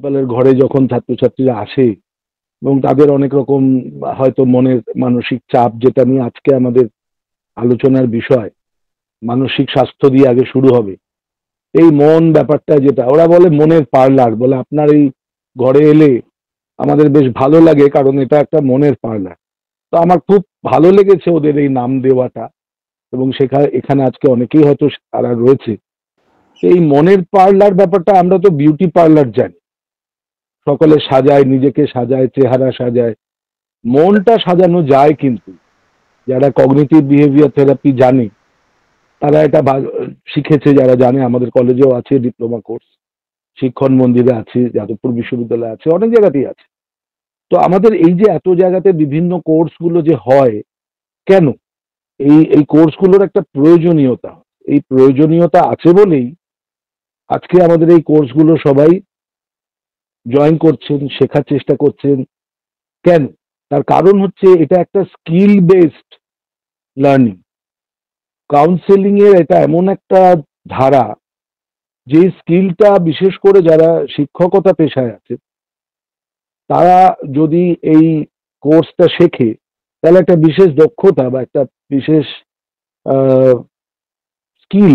প্রিন্সিপালের ঘরে যখন ছাত্রছাত্রীরা আসে এবং তাদের অনেক রকম হয়তো মনের মানসিক চাপ, যেটা নিয়ে আজকে আমাদের আলোচনার বিষয়, মানসিক স্বাস্থ্য দিয়ে আগে শুরু হবে। এই মন ব্যাপারটা, যেটা ওরা বলে মনের পার্লার, বলে আপনার এই ঘরে এলে আমাদের বেশ ভালো লাগে, কারণ এটা একটা মনের পার্লার। তো আমার খুব ভালো লেগেছে ওদের এই নাম দেওয়াটা, এবং সেখানে এখানে আজকে অনেকেই হয়তো তারা রয়েছে। এই মনের পার্লার ব্যাপারটা, আমরা তো বিউটি পার্লার জানি, সকলে সাজায়, নিজেকে সাজায়, চেহারা সাজায়, মনটা সাজানো যায়, কিন্তু যারা কগনিটিভ বিহেভিয়ার থেরাপি জানে তারা এটা শিখেছে, যারা জানে, আমাদের কলেজেও আছে ডিপ্লোমা কোর্স, শিক্ষণ মন্দিরে আছে, যাদবপুর বিশ্ববিদ্যালয়ে আছে, অনেক জায়গাতেই আছে। তো আমাদের এই যে এত জায়গাতে বিভিন্ন কোর্সগুলো যে হয়, কেন? এই এই কোর্সগুলোর একটা প্রয়োজনীয়তা, এই প্রয়োজনীয়তা আছে বলেই আজকে আমাদের এই কোর্সগুলো সবাই জয়েন করছেন, শেখার চেষ্টা করছেন। কেন? তার কারণ হচ্ছে এটা একটা স্কিল বেসড লার্নিং। কাউন্সেলিং এর এটা এমন একটা ধারা, যে স্কিলটা বিশেষ করে যারা শিক্ষকতা পেশায় আছে, তারা যদি এই কোর্সটা শেখে, তাহলে একটা বিশেষ দক্ষতা বা একটা বিশেষ স্কিল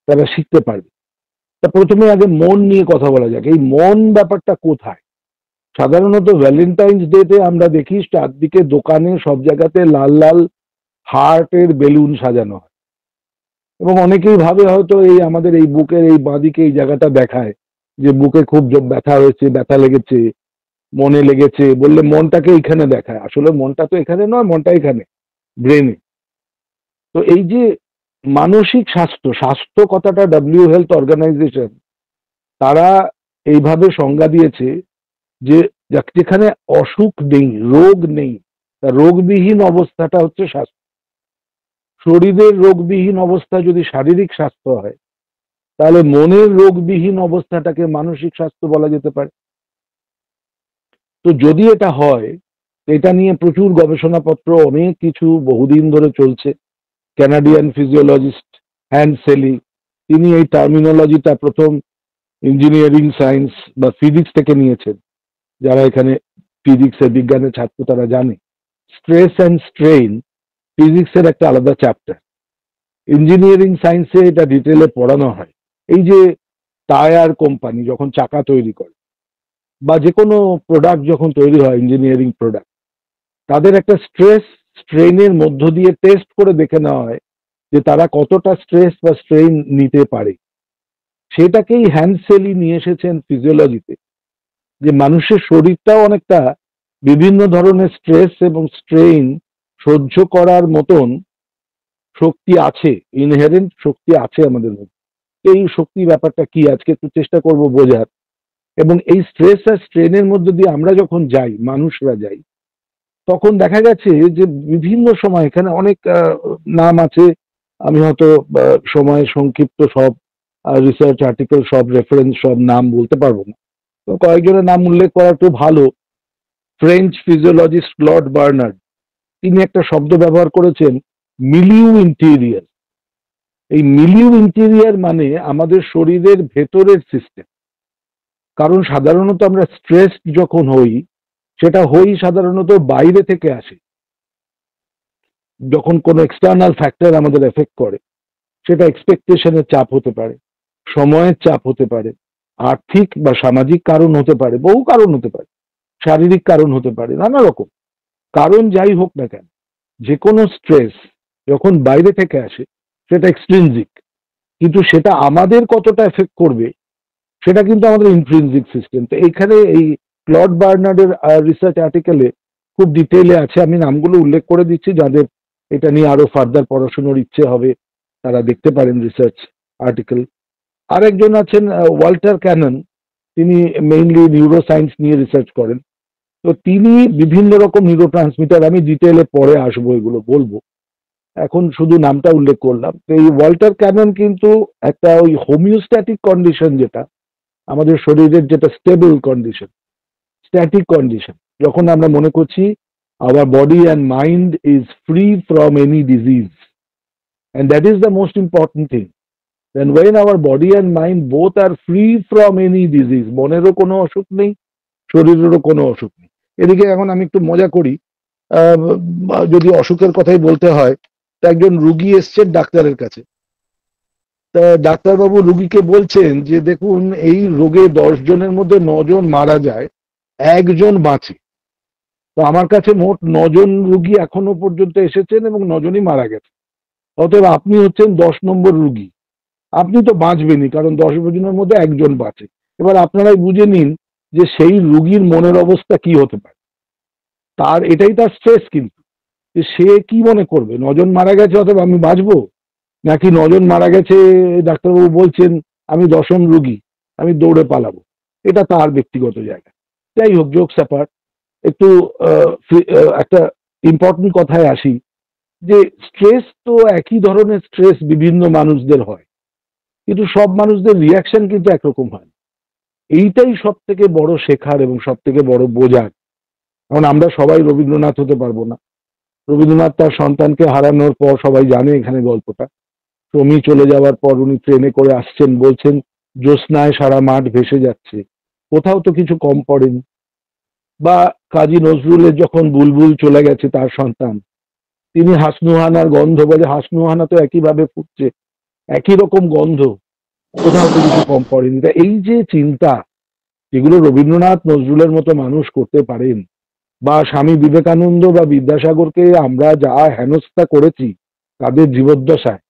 তারা শিখতে পারবে। তা প্রথমে আগে মন নিয়ে কথা বলা যাক। এই মন ব্যাপারটা কোথায়? সাধারণত ভ্যালেন্টাইন্স ডেতে আমরা দেখি চারদিকে দোকানে সব জায়গাতে লাল লাল হার্টের বেলুন সাজানো হয়, এবং অনেকেই ভাবে হয়তো এই আমাদের এই বুকের এই বাঁদিকে এই জায়গাটা দেখায় যে বুকে খুব ব্যথা হয়েছে, ব্যথা লেগেছে, মনে লেগেছে, বললে মনটাকে এইখানে দেখায়। আসলে মনটা তো এখানে নয়, মনটা এখানে, ব্রেনে। তো এই যে মানসিক স্বাস্থ্য, স্বাস্থ্য কথাটা ডাব্লিউ হেলথ অর্গানাইজেশন তারা এইভাবে সংজ্ঞা দিয়েছে যে যেখানে অসুখ নেই, রোগ নেই, তা রোগবিহীন অবস্থাটা হচ্ছে স্বাস্থ্য। শরীরের রোগবিহীন অবস্থা যদি শারীরিক স্বাস্থ্য হয়, তাহলে মনের রোগবিহীন অবস্থাটাকে মানসিক স্বাস্থ্য বলা যেতে পারে। তো যদি এটা হয়, এটা নিয়ে প্রচুর গবেষণাপত্র, অনেক কিছু বহুদিন ধরে চলছে। ক্যানাডিয়ান ফিজিওলজিস্ট হ্যান্ড সেলি, তিনি এই টার্মিনোলজিটা প্রথম ইঞ্জিনিয়ারিং সায়েন্স বা ফিজিক্স থেকে নিয়েছেন। যারা এখানে ফিজিক্সের বিজ্ঞানের ছাত্র তারা জানে, স্ট্রেস অ্যান্ড স্ট্রেইন ফিজিক্সের একটা আলাদা চ্যাপ্টার, ইঞ্জিনিয়ারিং সায়েন্সে এটা ডিটেলে পড়ানো হয়। এই যে টায়ার কোম্পানি যখন চাকা তৈরি করে, বা যে কোনো প্রোডাক্ট যখন তৈরি হয়, ইঞ্জিনিয়ারিং প্রোডাক্ট, তাদের একটা স্ট্রেস স্ট্রেইনের মধ্য দিয়ে টেস্ট করে দেখে নেওয়া হয় যে তারা কতটা স্ট্রেস বা স্ট্রেইন নিতে পারে। সেটাকেই হ্যান্ডসেলি নিয়ে এসেছেন ফিজিওলজিতে, যে মানুষের শরীরটাও অনেকটা বিভিন্ন ধরনের স্ট্রেস এবং স্ট্রেইন সহ্য করার মতন শক্তি আছে, ইনহেরেন্ট শক্তি আছে আমাদের মধ্যে। এই শক্তি ব্যাপারটা কি আজকে একটু চেষ্টা করব বোঝার। এবং এই স্ট্রেস আর স্ট্রেনের মধ্যে দিয়ে আমরা যখন যাই, মানুষরা যাই, তখন দেখা গেছে যে বিভিন্ন সময়, এখানে অনেক নাম আছে, আমি হয়তো সময় সংক্ষিপ্ত সব রিসার্চ আর্টিকেল, সব রেফারেন্স, সব নাম বলতে পারবো না, তো কয়েকজনের নাম উল্লেখ করা একটু ভালো। ফ্রেঞ্চ ফিজিওলজিস্ট ক্লড বার্নার্ড, তিনি একটা শব্দ ব্যবহার করেছেন, মিলিউ ইন্টেরিয়ার। এই মিলিউ ইন্টেরিয়ার মানে আমাদের শরীরের ভেতরের সিস্টেম। কারণ সাধারণত আমরা স্ট্রেস যখন হই, সেটা হই সাধারণত বাইরে থেকে আসে। যখন কোনো এক্সটার্নাল ফ্যাক্টর আমাদের এফেক্ট করে, সেটা এক্সপেকটেশনের চাপ হতে পারে, সময়ের চাপ হতে পারে, আর্থিক বা সামাজিক কারণ হতে পারে, বহু কারণ হতে পারে, শারীরিক কারণ হতে পারে, নানা রকম কারণ যাই হোক না কেন, যে কোনো স্ট্রেস যখন বাইরে থেকে আসে সেটা এক্সট্রিনজিক, কিন্তু সেটা আমাদের কতটা এফেক্ট করবে সেটা কিন্তু আমাদের ইন্ট্রিনজিক সিস্টেম। তো এখানে এই ক্লড বার্নার্ডের রিসার্চ আর্টিকেলে খুব ডিটেইলে আছে, আমি নামগুলো উল্লেখ করে দিচ্ছি, যাদের এটা নিয়ে আরো ফার্দার পড়াশোনার ইচ্ছে হবে তারা দেখতে পারেন রিসার্চ আর্টিকেল। আরেকজন আছেন ওয়াল্টার ক্যানন, তিনি মেইনলি নিউরো সায়েন্স নিয়ে রিসার্চ করেন। তো তিনি বিভিন্ন রকম নিউরো ট্রান্সমিটার, আমি ডিটেইলে পরে আসবো, এগুলো বলবো, এখন শুধু নামটা উল্লেখ করলাম। তো এই ওয়াল্টার ক্যানন কিন্তু একটা ওই হোমিওস্ট্যাটিক কন্ডিশন, যেটা আমাদের শরীরের যেটা স্টেবল কন্ডিশন, স্ট্যাটিক কন্ডিশন, যখন আমরা মনে করছি our body and mind is free from any disease, and that is the most important thing. Then when our body and mind both are free from any disease, মনেরও কোনো অসুখ নেই, শরীরেরও কোনো অসুখ নেই। এদিকে এখন আমি একটু মজা করি, আহ, যদি অসুখের কথাই বলতে হয়, তা একজন রুগী এসছেন ডাক্তারের কাছে। তা ডাক্তারবাবু রুগীকে বলছেন যে দেখুন, এই রোগে 10 জনের মধ্যে 9 জন মারা যায়, একজন বাঁচে। তো আমার কাছে মোট 9 জন রুগী এখনো পর্যন্ত এসেছেন এবং 9 জনই মারা গেছে। অতএব আপনি হচ্ছেন 10 নম্বর রুগী, আপনি তো বাঁচবেনই, কারণ 10 জনের মধ্যে একজন বাঁচে। এবার আপনারাই বুঝে নিন যে সেই রুগীর মনের অবস্থা কি হতে পারে। তার এটাই তার স্ট্রেস, কিন্তু যে সে কি মনে করবে 9 জন মারা গেছে অতএব আমি বাঁচবো, নাকি 9 জন মারা গেছে ডাক্তারবাবু বলছেন আমি 10ম রুগী, আমি দৌড়ে পালাবো। এটা তার ব্যক্তিগত জায়গা। যাই হোক, জোকস অ্যাপার্ট, একটু একটা ইম্পর্টেন্ট কথায় আসি, যে স্ট্রেস তো একই ধরনের স্ট্রেস বিভিন্ন মানুষদের হয়, কিন্তু সব মানুষদের রিয়াকশন কিন্তু একরকম হয় না। এইটাই সব থেকে বড় শেখার এবং সব থেকে বড় বোঝার। কারণ আমরা সবাই রবীন্দ্রনাথ হতে পারবো না। রবীন্দ্রনাথ তার সন্তানকে হারানোর পর, সবাই জানে এখানে গল্পটা, স্বামী চলে যাওয়ার পর উনি ট্রেনে করে আসছেন, বলছেন জ্যোৎস্নায় সারা মাঠ ভেসে যাচ্ছে, কোথাও তো কিছু কম পড়েনি। বা কাজী নজরুলের যখন বুলবুল চলে গেছে তার সন্তান, তিনি হাসনুহানার গন্ধ বলে, হাসনুহানা তো একইভাবে ফুটছে, একই রকম গন্ধ, কোথাও তো কিছু কম পড়েনি। তা এই যে চিন্তা, যেগুলো রবীন্দ্রনাথ নজরুলের মতো মানুষ করতে পারেন, বা স্বামী বিবেকানন্দ বা বিদ্যাসাগরকে আমরা যা হেনস্থা করেছি তাদের জীবদ্দশায়,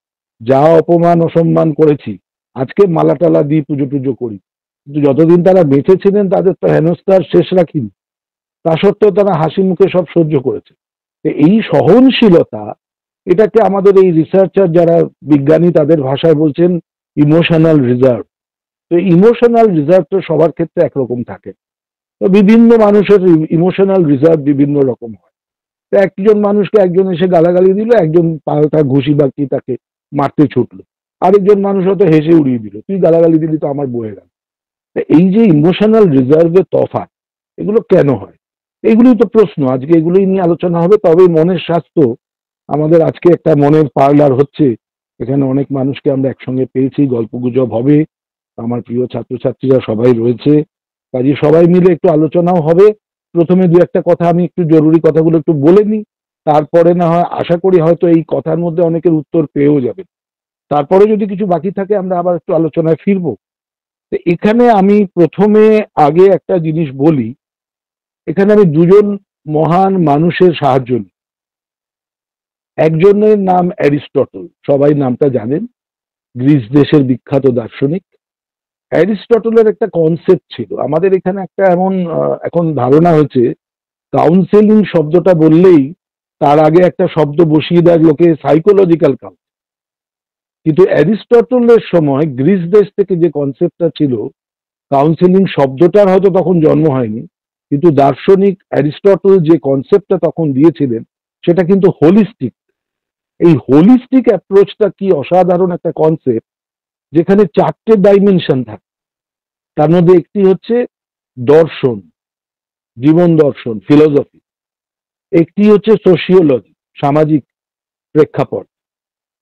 যা অপমান অসম্মান করেছি, আজকে মালাটালা দিয়ে পুজো টুজো করি, কিন্তু যতদিন তারা বেঁচে ছিলেন তাদের তো হেনস্থার শেষ রাখিনি। তা সত্ত্বেও তারা হাসি মুখে সব সহ্য করেছে। তো এই সহনশীলতা, এটাকে আমাদের এই রিসার্চার যারা বিজ্ঞানী তাদের ভাষায় বলছেন ইমোশনাল রিজার্ভ। তো ইমোশনাল রিজার্ভ তো সবার ক্ষেত্রে একরকম থাকে। তো বিভিন্ন মানুষের ইমোশনাল রিজার্ভ বিভিন্ন রকম হয়। তো একজন মানুষকে একজন এসে গালাগালি দিল, একজন পাল্টা ঘুষি বা কি তাকে মারতে ছুটলো, আরেকজন মানুষ হয়তো হেসে উড়িয়ে দিল, তুই গালাগালি দিলি তো আমার বয়ে গেল। তো এই যে ইমোশনাল রিজার্ভের তফাৎ, এগুলো কেন হয়? এগুলোই তো প্রশ্ন, আজকে এগুলোই নিয়ে আলোচনা হবে। তবেই মনের স্বাস্থ্য, আমাদের আজকে একটা মনের পার্লার হচ্ছে, এখানে অনেক মানুষকে আমরা একসঙ্গে পেয়েছি, গল্পগুজব হবে, আমার প্রিয় ছাত্রছাত্রীরা সবাই রয়েছে, কাজে সবাই মিলে একটু আলোচনাও হবে। প্রথমে দু একটা কথা আমি একটু জরুরি কথাগুলো একটু বলে নিই, তারপরে না হয় আশা করি হয়তো এই কথার মধ্যে অনেকের উত্তর পেয়েও যাবে। তারপরে যদি কিছু বাকি থাকে আমরা আবার একটু আলোচনায় ফিরবো। তো এখানে আমি প্রথমে আগে একটা জিনিস বলি, এখানে আমি দুজন মহান মানুষের সাহায্য নিই। একজনের নাম অ্যারিস্টটল, সবাই নামটা জানেন, গ্রিস দেশের বিখ্যাত দার্শনিক। অ্যারিস্টটলের একটা কনসেপ্ট ছিল, আমাদের এখানে একটা এমন এখন ধারণা হয়েছে কাউন্সেলিং শব্দটা বললেই তার আগে একটা শব্দ বসিয়ে দেয় লোকে, সাইকোলজিক্যাল কাউন্সেলিং। কিন্তু অ্যারিস্টটলের সময় গ্রিস দেশ থেকে যে কনসেপ্টটা ছিল, কাউন্সেলিং শব্দটার হয়তো তখন জন্ম হয়নি, কিন্তু দার্শনিক অ্যারিস্টটল যে কনসেপ্টটা তখন দিয়েছিলেন সেটা কিন্তু হোলিস্টিক। এই হোলিস্টিক অ্যাপ্রোচটা কি অসাধারণ একটা কনসেপ্ট, যেখানে 4টে ডাইমেনশন থাকে। তার মধ্যে একটি হচ্ছে দর্শন, জীবন দর্শন, ফিলোসফি। একটি হচ্ছে সোশিওলজি, সামাজিক প্রেক্ষাপট।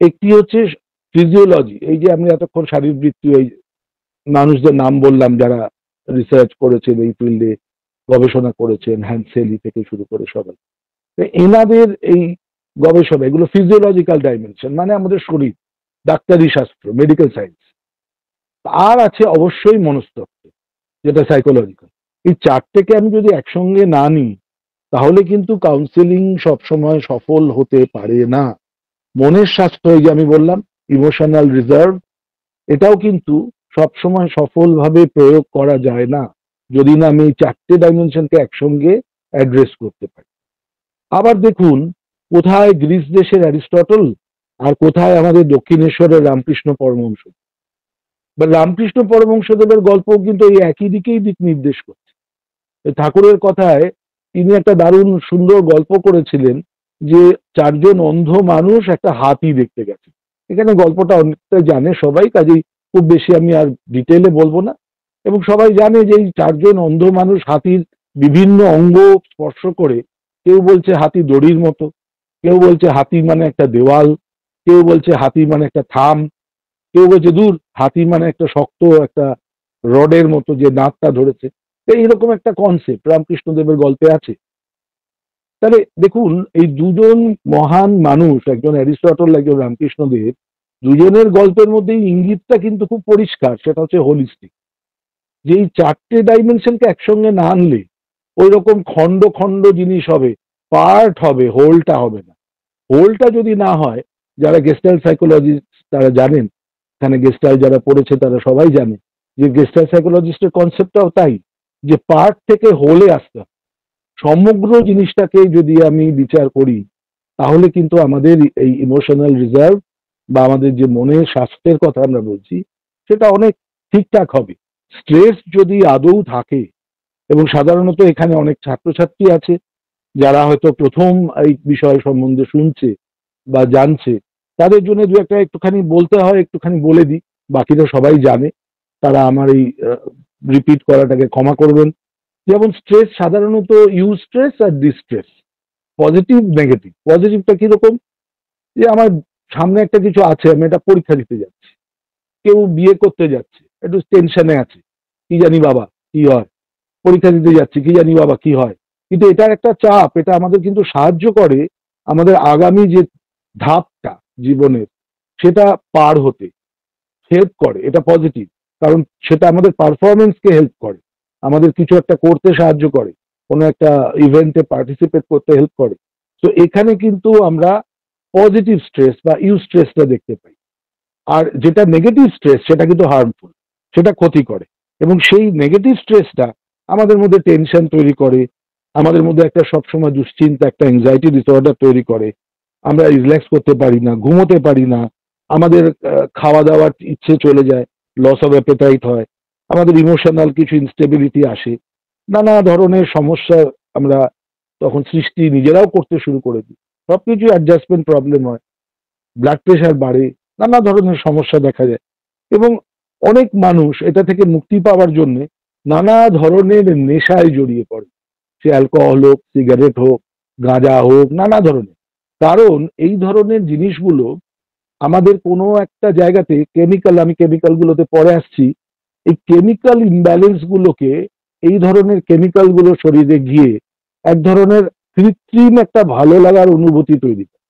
একটি হচ্ছে ফিজিওলজি, এই যে আমি এতক্ষণ শারীরবৃত্তি ওই মানুষদের নাম বললাম যারা রিসার্চ করেছেন এই ফিল্ডে, গবেষণা করেছেন, হ্যান্সেলি থেকে শুরু করে সবাই। তো এনাদের এই গবেষণা, এগুলো ফিজিওলজিক্যাল ডাইমেনশন, মানে আমাদের শরীর, ডাক্তারি শাস্ত্র, মেডিকেল সায়েন্স। আর আছে অবশ্যই মনস্তত্ত্ব, যেটা সাইকোলজিক্যাল। এই 4টেকে আমি যদি একসঙ্গে না নিই, তাহলে কিন্তু কাউন্সেলিং সবসময় সফল হতে পারে না। মনের স্বাস্থ্য, এই যে আমি বললাম ইমোশনাল রিজার্ভ, এটাও কিন্তু সবসময় সফলভাবে প্রয়োগ করা যায় না যদি না আমি এই 4টে ডাইমেনশনকে একসঙ্গে অ্যাড্রেস করতে পারি। আবার দেখুন, কোথায় গ্রিস দেশের অ্যারিস্টটল আর কোথায় আমাদের দক্ষিণেশ্বরের রামকৃষ্ণ পরমহংস। বা রামকৃষ্ণ পরমহংসদেবের গল্প কিন্তু এই একই দিকেই দিক নির্দেশ করছে। ঠাকুরের কথায় তিনি একটা দারুণ সুন্দর গল্প করেছিলেন, যে 4জন অন্ধ মানুষ একটা হাতি দেখতে গেছে। এখানে গল্পটা অনেকটা জানে সবাই, কাজেই খুব বেশি আমি আর ডিটেলে বলবো না। এবং সবাই জানে যে এই 4জন অন্ধ মানুষ হাতির বিভিন্ন অঙ্গ স্পর্শ করে, কেউ বলছে হাতি দড়ির মতো, কেউ বলছে হাতি মানে একটা দেওয়াল, কেউ বলছে হাতি মানে একটা থাম, কেউ বলছে দূর, হাতি মানে একটা শক্ত একটা রডের মতো যে নাকটা ধরেছে। এইরকম একটা কনসেপ্ট রামকৃষ্ণদেবের গল্পে আছে। তাহলে দেখুন, এই দুজন মহান মানুষ, একজন অ্যারিস্টটল, একজন রামকৃষ্ণদেব, দুজনের গল্পের মধ্যেই ইঙ্গিতটা কিন্তু খুব পরিষ্কার, সেটা হচ্ছে হোলিস্টিক। যে এই চারটে ডাইমেনশনকে একসঙ্গে না আনলে ওই রকম খণ্ড খণ্ড জিনিস হবে, পার্ট হবে, হোলটা হবে না। হোলটা যদি না হয়, যারা গেস্টাল্ট সাইকোলজিস্ট তারা জানেন, এখানে গেস্টাল্ট যারা পড়েছে তারা সবাই জানে যে গেস্টাল্ট সাইকোলজিস্টের কনসেপ্টটাও তাই, যে পার্ট থেকে হোলে আসতে হবে। সমগ্র জিনিসটাকে যদি আমি বিচার করি, তাহলে কিন্তু আমাদের এই ইমোশনাল রিজার্ভ বা আমাদের যে মনের স্বাস্থ্যের কথা আমরা বলছি, সেটা অনেক ঠিকঠাক হবে। স্ট্রেস যদি আদৌ থাকে, এবং সাধারণত এখানে অনেক ছাত্রছাত্রী আছে যারা হয়তো প্রথম এই বিষয় সম্বন্ধে শুনছে বা জানছে, তাদের জন্য দু একটা একটুখানি বলতে হয়, একটুখানি বলে দিই। বাকিরা সবাই জানে, তারা আমার এই রিপিট করাটাকে ক্ষমা করবেন। যেমন স্ট্রেস সাধারণত ইউ স্ট্রেস আর ডিস্ট্রেস, পজিটিভ নেগেটিভ। পজিটিভটা কিরকম, যে আমার সামনে একটা কিছু আছে, আমি একটা পরীক্ষা দিতে যাচ্ছি, কেউ বিয়ে করতে যাচ্ছে, একটু টেনশনে আছে, কি জানি বাবা কি হয়, পরীক্ষা দিতে যাচ্ছি, কি জানি বাবা কি হয়। কিন্তু এটার একটা চাপ, এটা আমাদের কিন্তু সাহায্য করে আমাদের আগামী যে ধাপটা জীবনের, সেটা পার হতে হেল্প করে। এটা পজিটিভ, কারণ সেটা আমাদের পারফরমেন্সকে হেল্প করে, আমাদের কিছু একটা করতে সাহায্য করে, কোনো একটা ইভেন্টে পার্টিসিপেট করতে হেল্প করে। তো এখানে কিন্তু আমরা পজিটিভ স্ট্রেস বা ইউ স্ট্রেসটা দেখতে পাই। আর যেটা নেগেটিভ স্ট্রেস, সেটা কিন্তু হার্মফুল, সেটা ক্ষতি করে। এবং সেই নেগেটিভ স্ট্রেসটা আমাদের মধ্যে টেনশন তৈরি করে, আমাদের মধ্যে একটা সবসময় দুশ্চিন্তা, একটা অ্যাংজাইটি ডিসঅর্ডার তৈরি করে। আমরা রিল্যাক্স করতে পারি না, ঘুমোতে পারি না, আমাদের খাওয়া দাওয়ার ইচ্ছে চলে যায়, লস অফ অ্যাপেটাইট হয়, আমাদের ইমোশনাল কিছু ইনস্টেবিলিটি আসে, নানা ধরনের সমস্যা আমরা তখন সৃষ্টি নিজেরাও করতে শুরু করে দিই। সবকিছু অ্যাডজাস্টমেন্ট প্রবলেম হয়, ব্লাড প্রেশার বাড়ে, নানা ধরনের সমস্যা দেখা যায়। এবং অনেক মানুষ এটা থেকে মুক্তি পাওয়ার জন্য নানা ধরনের নেশায় জড়িয়ে পড়ে, সে অ্যালকোহল হোক, সিগারেট হোক, গাঁজা হোক, নানা ধরনের। কারণ এই ধরনের জিনিসগুলো আমাদের কোনো একটা জায়গাতে কেমিক্যাল, আমি কেমিক্যাল গুলোতে পরে আসছি, এই কেমিক্যাল ইমব্যালেন্স গুলোকে, এই ধরনের কেমিক্যাল গুলো শরীরে গিয়ে এক ধরনের কৃত্রিম একটা ভালো লাগার অনুভূতি তৈরি করে।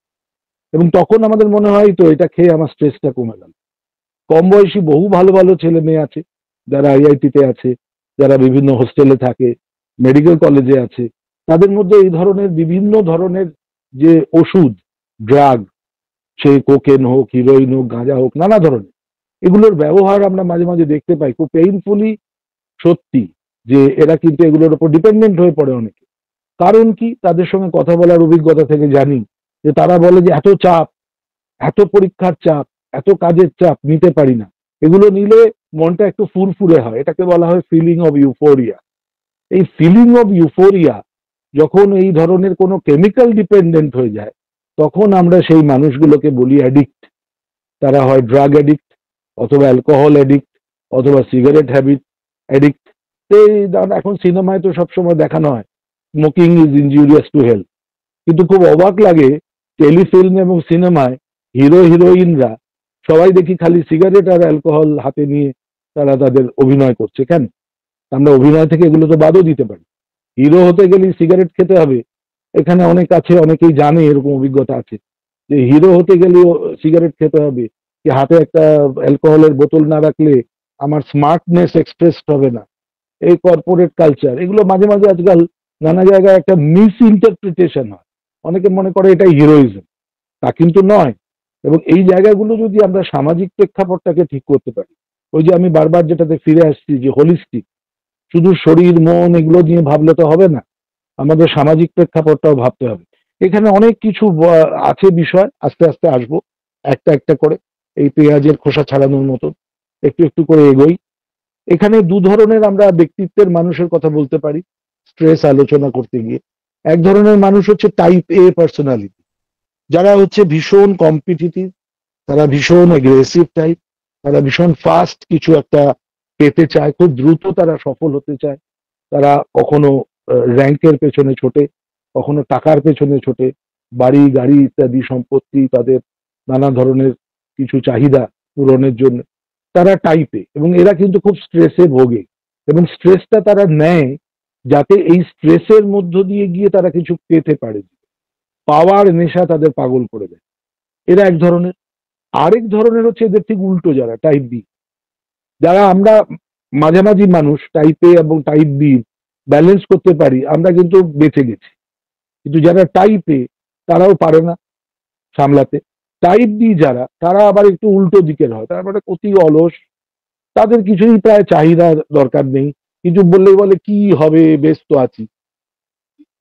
এবং তখন আমাদের মনে হয় তো এটা খেয়ে আমার স্ট্রেসটা কমে গেল। কম বয়সী বহু ভালো ভালো ছেলে মেয়ে আছে, যারা আইআইটিতে আছে, যারা বিভিন্ন হোস্টেলে থাকে, মেডিকেল কলেজে আছে, তাদের মধ্যে এই ধরনের বিভিন্ন ধরনের যে ওষুধ, ড্রাগ, সে কোকেন হোক, হিরোইন হোক, গাঁজা হোক, নানা ধরনের, এগুলোর ব্যবহার আমরা মাঝে মাঝে দেখতে পাই, খুব পেইনফুলি সত্যি, যে এরা কিন্তু এগুলোর উপর ডিপেন্ডেন্ট হয়ে পড়ে অনেকে। কারণ কি, তাদের সঙ্গে কথা বলার অভিজ্ঞতা থেকে জানি যে তারা বলে যে এত চাপ, এত পরীক্ষার চাপ, এত কাজের চাপ নিতে পারি না। এগুলো নিলে মনটা একটু ফুরফুরে হয়, এটাকে বলা হয় ফিলিং অফ ইউফোরিয়া। এই ফিলিং অফ ইউফোরিয়া যখন এই ধরনের কোনো কেমিক্যাল ডিপেন্ডেন্ট হয়ে যায়, তখন আমরা সেই মানুষগুলোকে বলি অ্যাডিক্ট। তারা হয় ড্রাগ অ্যাডিক্ট, অথবা অ্যালকোহল অ্যাডিক্ট, অথবা সিগারেট হ্যাবিট অ্যাডিক্ট। এই এখন সিনেমায় তো সবসময় দেখানো হয় smoking is injurious to health, কিন্তু খুব অবাক লাগে টেলিফিল্ম এবং সিনেমায় হিরো হিরোইনরা সবাই দেখি খালি সিগারেট আর অ্যালকোহল হাতে নিয়ে তারা তাদের অভিনয় করছে। কেন? আমরা অভিনয় থেকে এগুলো তো বাদও দিতে পারি। হিরো হতে গেলে সিগারেট খেতে হবে, এখানে অনেক আছে, অনেকেই জানে, এরকম অভিজ্ঞতা আছে যে হিরো হতে গেলে সিগারেট খেতে হবে, কি হাতে একটা অ্যালকোহলের বোতল না রাখলে আমার স্মার্টনেস এক্সপ্রেস হবে না। এই কর্পোরেট কালচার, এগুলো মাঝে মাঝে আজকাল নানা জায়গায় একটা মিস ইন্টারপ্রিটেশন হয়, অনেকে মনে করে এটাই হিরোইজম, তা কিন্তু নয়। এবং এই জায়গাগুলো যদি আমরা সামাজিক প্রেক্ষাপটটাকে ঠিক করতে পারি, ওই যে আমি বারবার যেটাতে ফিরে আসছি যে হোলিস্টিক, শুধু শরীর মন এগুলো নিয়ে ভাবলে তো হবে না, আমাদের সামাজিক প্রেক্ষাপটটাও ভাবতে হবে। এখানে অনেক কিছু আছে বিষয়, আস্তে আস্তে আসবো একটা একটা করে, এই পেঁয়াজের খোসা ছাড়ানোর মতন একটু একটু করে এগোই। এখানে দু ধরনের আমরা ব্যক্তিত্বের মানুষের কথা বলতে পারি স্ট্রেস আলোচনা করতে গিয়ে। এক ধরনের মানুষ হচ্ছে টাইপ এ পার্সোনালিটি, যারা হচ্ছে ভীষণ কম্পিটিটিভ, তারা ভীষণ অ্যাগ্রেসিভ টাইপ, তারা ভীষণ ফাস্ট কিছু একটা পেতে চায়, খুব দ্রুত তারা সফল হতে চায়। তারা কখনো র্যাঙ্কের পেছনে ছোটে, কখনো টাকার পেছনে ছোটে, বাড়ি গাড়ি ইত্যাদি সম্পত্তি, তাদের নানা ধরনের কিছু চাহিদা পূরণের জন্য, তারা টাইপে, এবং এরা কিন্তু খুব স্ট্রেসে ভোগে, এবং স্ট্রেসটা তারা নেয় যাতে এই স্ট্রেসের মধ্য দিয়ে গিয়ে তারা কিছু পেতে পারে। পাওয়ার নেশা তাদের পাগল করে দেয়। এরা এক ধরনের। আরেক ধরনের হচ্ছে এদের ঠিক উল্টো, যারা টাইপ বি, যারা আমরা মাঝামাঝি মানুষ, টাইপ এ এবং টাইপ বি ব্যালেন্স করতে পারি, আমরা কিন্তু বেঁচে গেছি। কিন্তু যারা টাইপ এ তারাও পারে না সামলাতে। টাইপ বি যারা, তারা আবার একটু উল্টো দিকের হয়, তারা মানে অতি অলস, তাদের কিছুই প্রায় চাহিদা দরকার নেই, কিছু বললেই বলে কি হবে, ব্যস্ত আছি।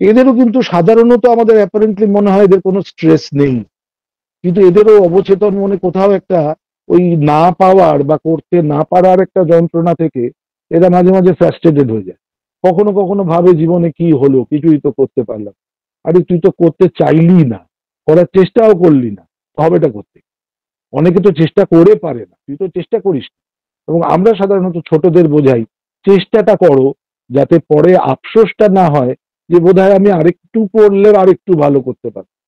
এদেরও কিন্তু সাধারণত আমাদের অ্যাপারেন্টলি মনে হয় এদের কোনো স্ট্রেস নেই, কিন্তু এদেরও অবচেতন মনে কোথাও একটা ওই না পাওয়ার বা করতে না পারার একটা যন্ত্রণা থেকে এরা মাঝে মাঝে ফ্রাস্ট্রেটেড হয়ে যায়। কখনো কখনো ভাবে জীবনে কি হলো, কিছুই তো করতে পারলাম। আরে তুই তো করতে চাইলি না, করার চেষ্টাও করলি না, হবেটা করতে। অনেকে তো চেষ্টা করে পারে না, তুই তো চেষ্টা করিস না। এবং আমরা সাধারণত ছোটদের বোঝাই চেষ্টাটা করো, যাতে পরে আফসোসটা না হয় যে বোধহয় আমি আরেকটু পড়লে আরেকটু ভালো করতে পারতাম,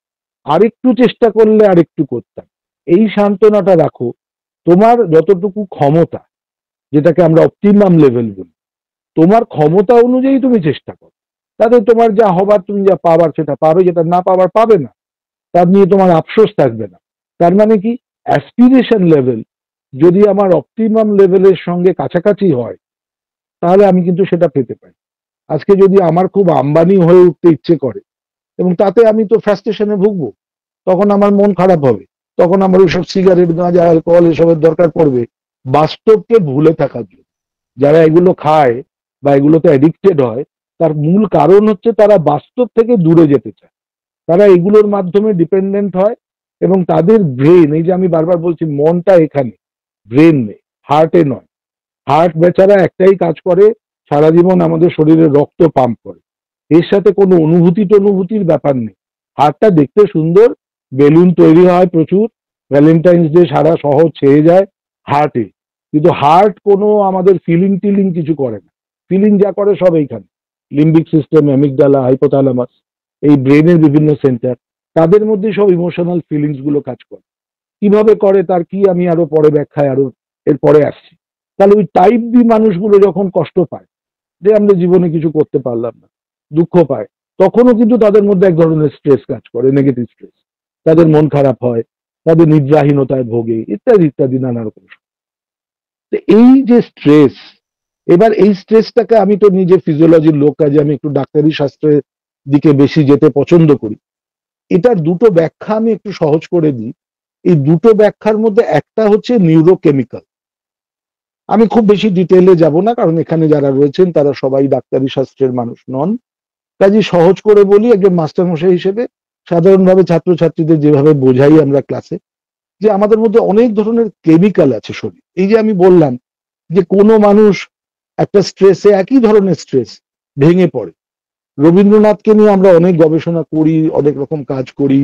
আরেকটু চেষ্টা করলে আরেকটু করতাম। এই সান্ত্বনাটা রাখো। তোমার যতটুকু ক্ষমতা, যেটাকে আমরা অপটিমাম লেভেল বলি, তোমার ক্ষমতা অনুযায়ী তুমি চেষ্টা করো। তাতে তোমার যা হবার, তুমি যা পাবার সেটা পাবে, যেটা না পাবার পাবে না, তার নিয়ে তোমার আফসোস থাকবে না। তার মানে কি, অ্যাসপিরেশন লেভেল যদি আমার অপটিমাম লেভেলের সঙ্গে কাছাকাছি হয়, তাহলে আমি কিন্তু সেটা পেতে পারি। আজকে যদি আমার খুব আম্বানি হয়ে উঠতে ইচ্ছে করে এবং তাতে আমি তো ফ্রাস্ট্রেশনে ভুগবো, তখন আমার মন খারাপ হবে, তখন আমার ওইসব সিগারেট, গাঁজা, অ্যালকোহল এসবের দরকার পড়বে বাস্তবকে ভুলে থাকার জন্য। যারা এগুলো খায় বা এগুলোতে অ্যাডিক্টেড হয়, তার মূল কারণ হচ্ছে তারা বাস্তব থেকে দূরে যেতে চায়। তারা এগুলোর মাধ্যমে ডিপেন্ডেন্ট হয়, এবং তাদের ব্রেন, এই যে আমি বারবার বলছি মনটা এখানে, ব্রেন নেই, হার্টে নয়। হার্ট বেচারা একটাই কাজ করে, সারা জীবন আমাদের শরীরে রক্ত পাম্প করে, এর সাথে কোনো অনুভূতি টনুভূতির ব্যাপার নেই। হার্টটা দেখতে সুন্দর, বেলুন তৈরি হয় প্রচুর, ভ্যালেন্টাইন্স ডে সারা শহর ছেয়ে যায় হার্টে, কিন্তু হার্ট কোনো আমাদের ফিলিং টিলিং কিছু করে না। ফিলিং যা করে সব এইখানে, লিম্বিক সিস্টেম, অ্যামিগডালা, হাইপোথ্যালামাস, এই ব্রেনের বিভিন্ন সেন্টার, তাদের মধ্যে সব ইমোশনাল ফিলিংস গুলো কাজ করে। কিভাবে করে তার কি আমি আরো পরে ব্যাখ্যায় আরো এর পরে আসছি। তাহলে ওই টাইপ বি মানুষগুলো যখন কষ্ট পায় যে আমরা জীবনে কিছু করতে পারলাম না, দুঃখ পায়, তখনও কিন্তু তাদের মধ্যে এক ধরনের স্ট্রেস কাজ করে, নেগেটিভ স্ট্রেস। তাদের মন খারাপ হয়, তাদের নিদ্রাহীনতায় ভোগে, ইত্যাদি ইত্যাদি নানা রকম। তো এই যে স্ট্রেস, এবার এই স্ট্রেসটাকে, আমি তো নিজে ফিজিওলজির লোক, কাজে আমি একটু ডাক্তারি শাস্ত্রের দিকে বেশি যেতে পছন্দ করি। এটার দুটো ব্যাখ্যা আমি একটু সহজ করে দিই। এই দুটো ব্যাখ্যার মধ্যে একটা হচ্ছে নিউরোকেমিক্যাল। আমি খুব বেশি ডিটেইলে যাব না, কারণ এখানে যারা রয়েছেন তারা সবাই ডাক্তারি শাস্ত্রের মানুষ নন। কাজে সহজ করে বলি, একজন মাস্টারমশাই হিসেবে সাধারণভাবে ছাত্রছাত্রীদের যেভাবে বোঝাই আমরা ক্লাসে, যে আমাদের মধ্যে অনেক ধরনের কেমিক্যাল আছে শরীর। এই যে আমি বললাম যে কোনো মানুষ একটা স্ট্রেসে, একই ধরনের স্ট্রেস, ভেঙে পড়ে। রবীন্দ্রনাথকে নিয়ে আমরা অনেক গবেষণা করি, অনেক রকম কাজ করি,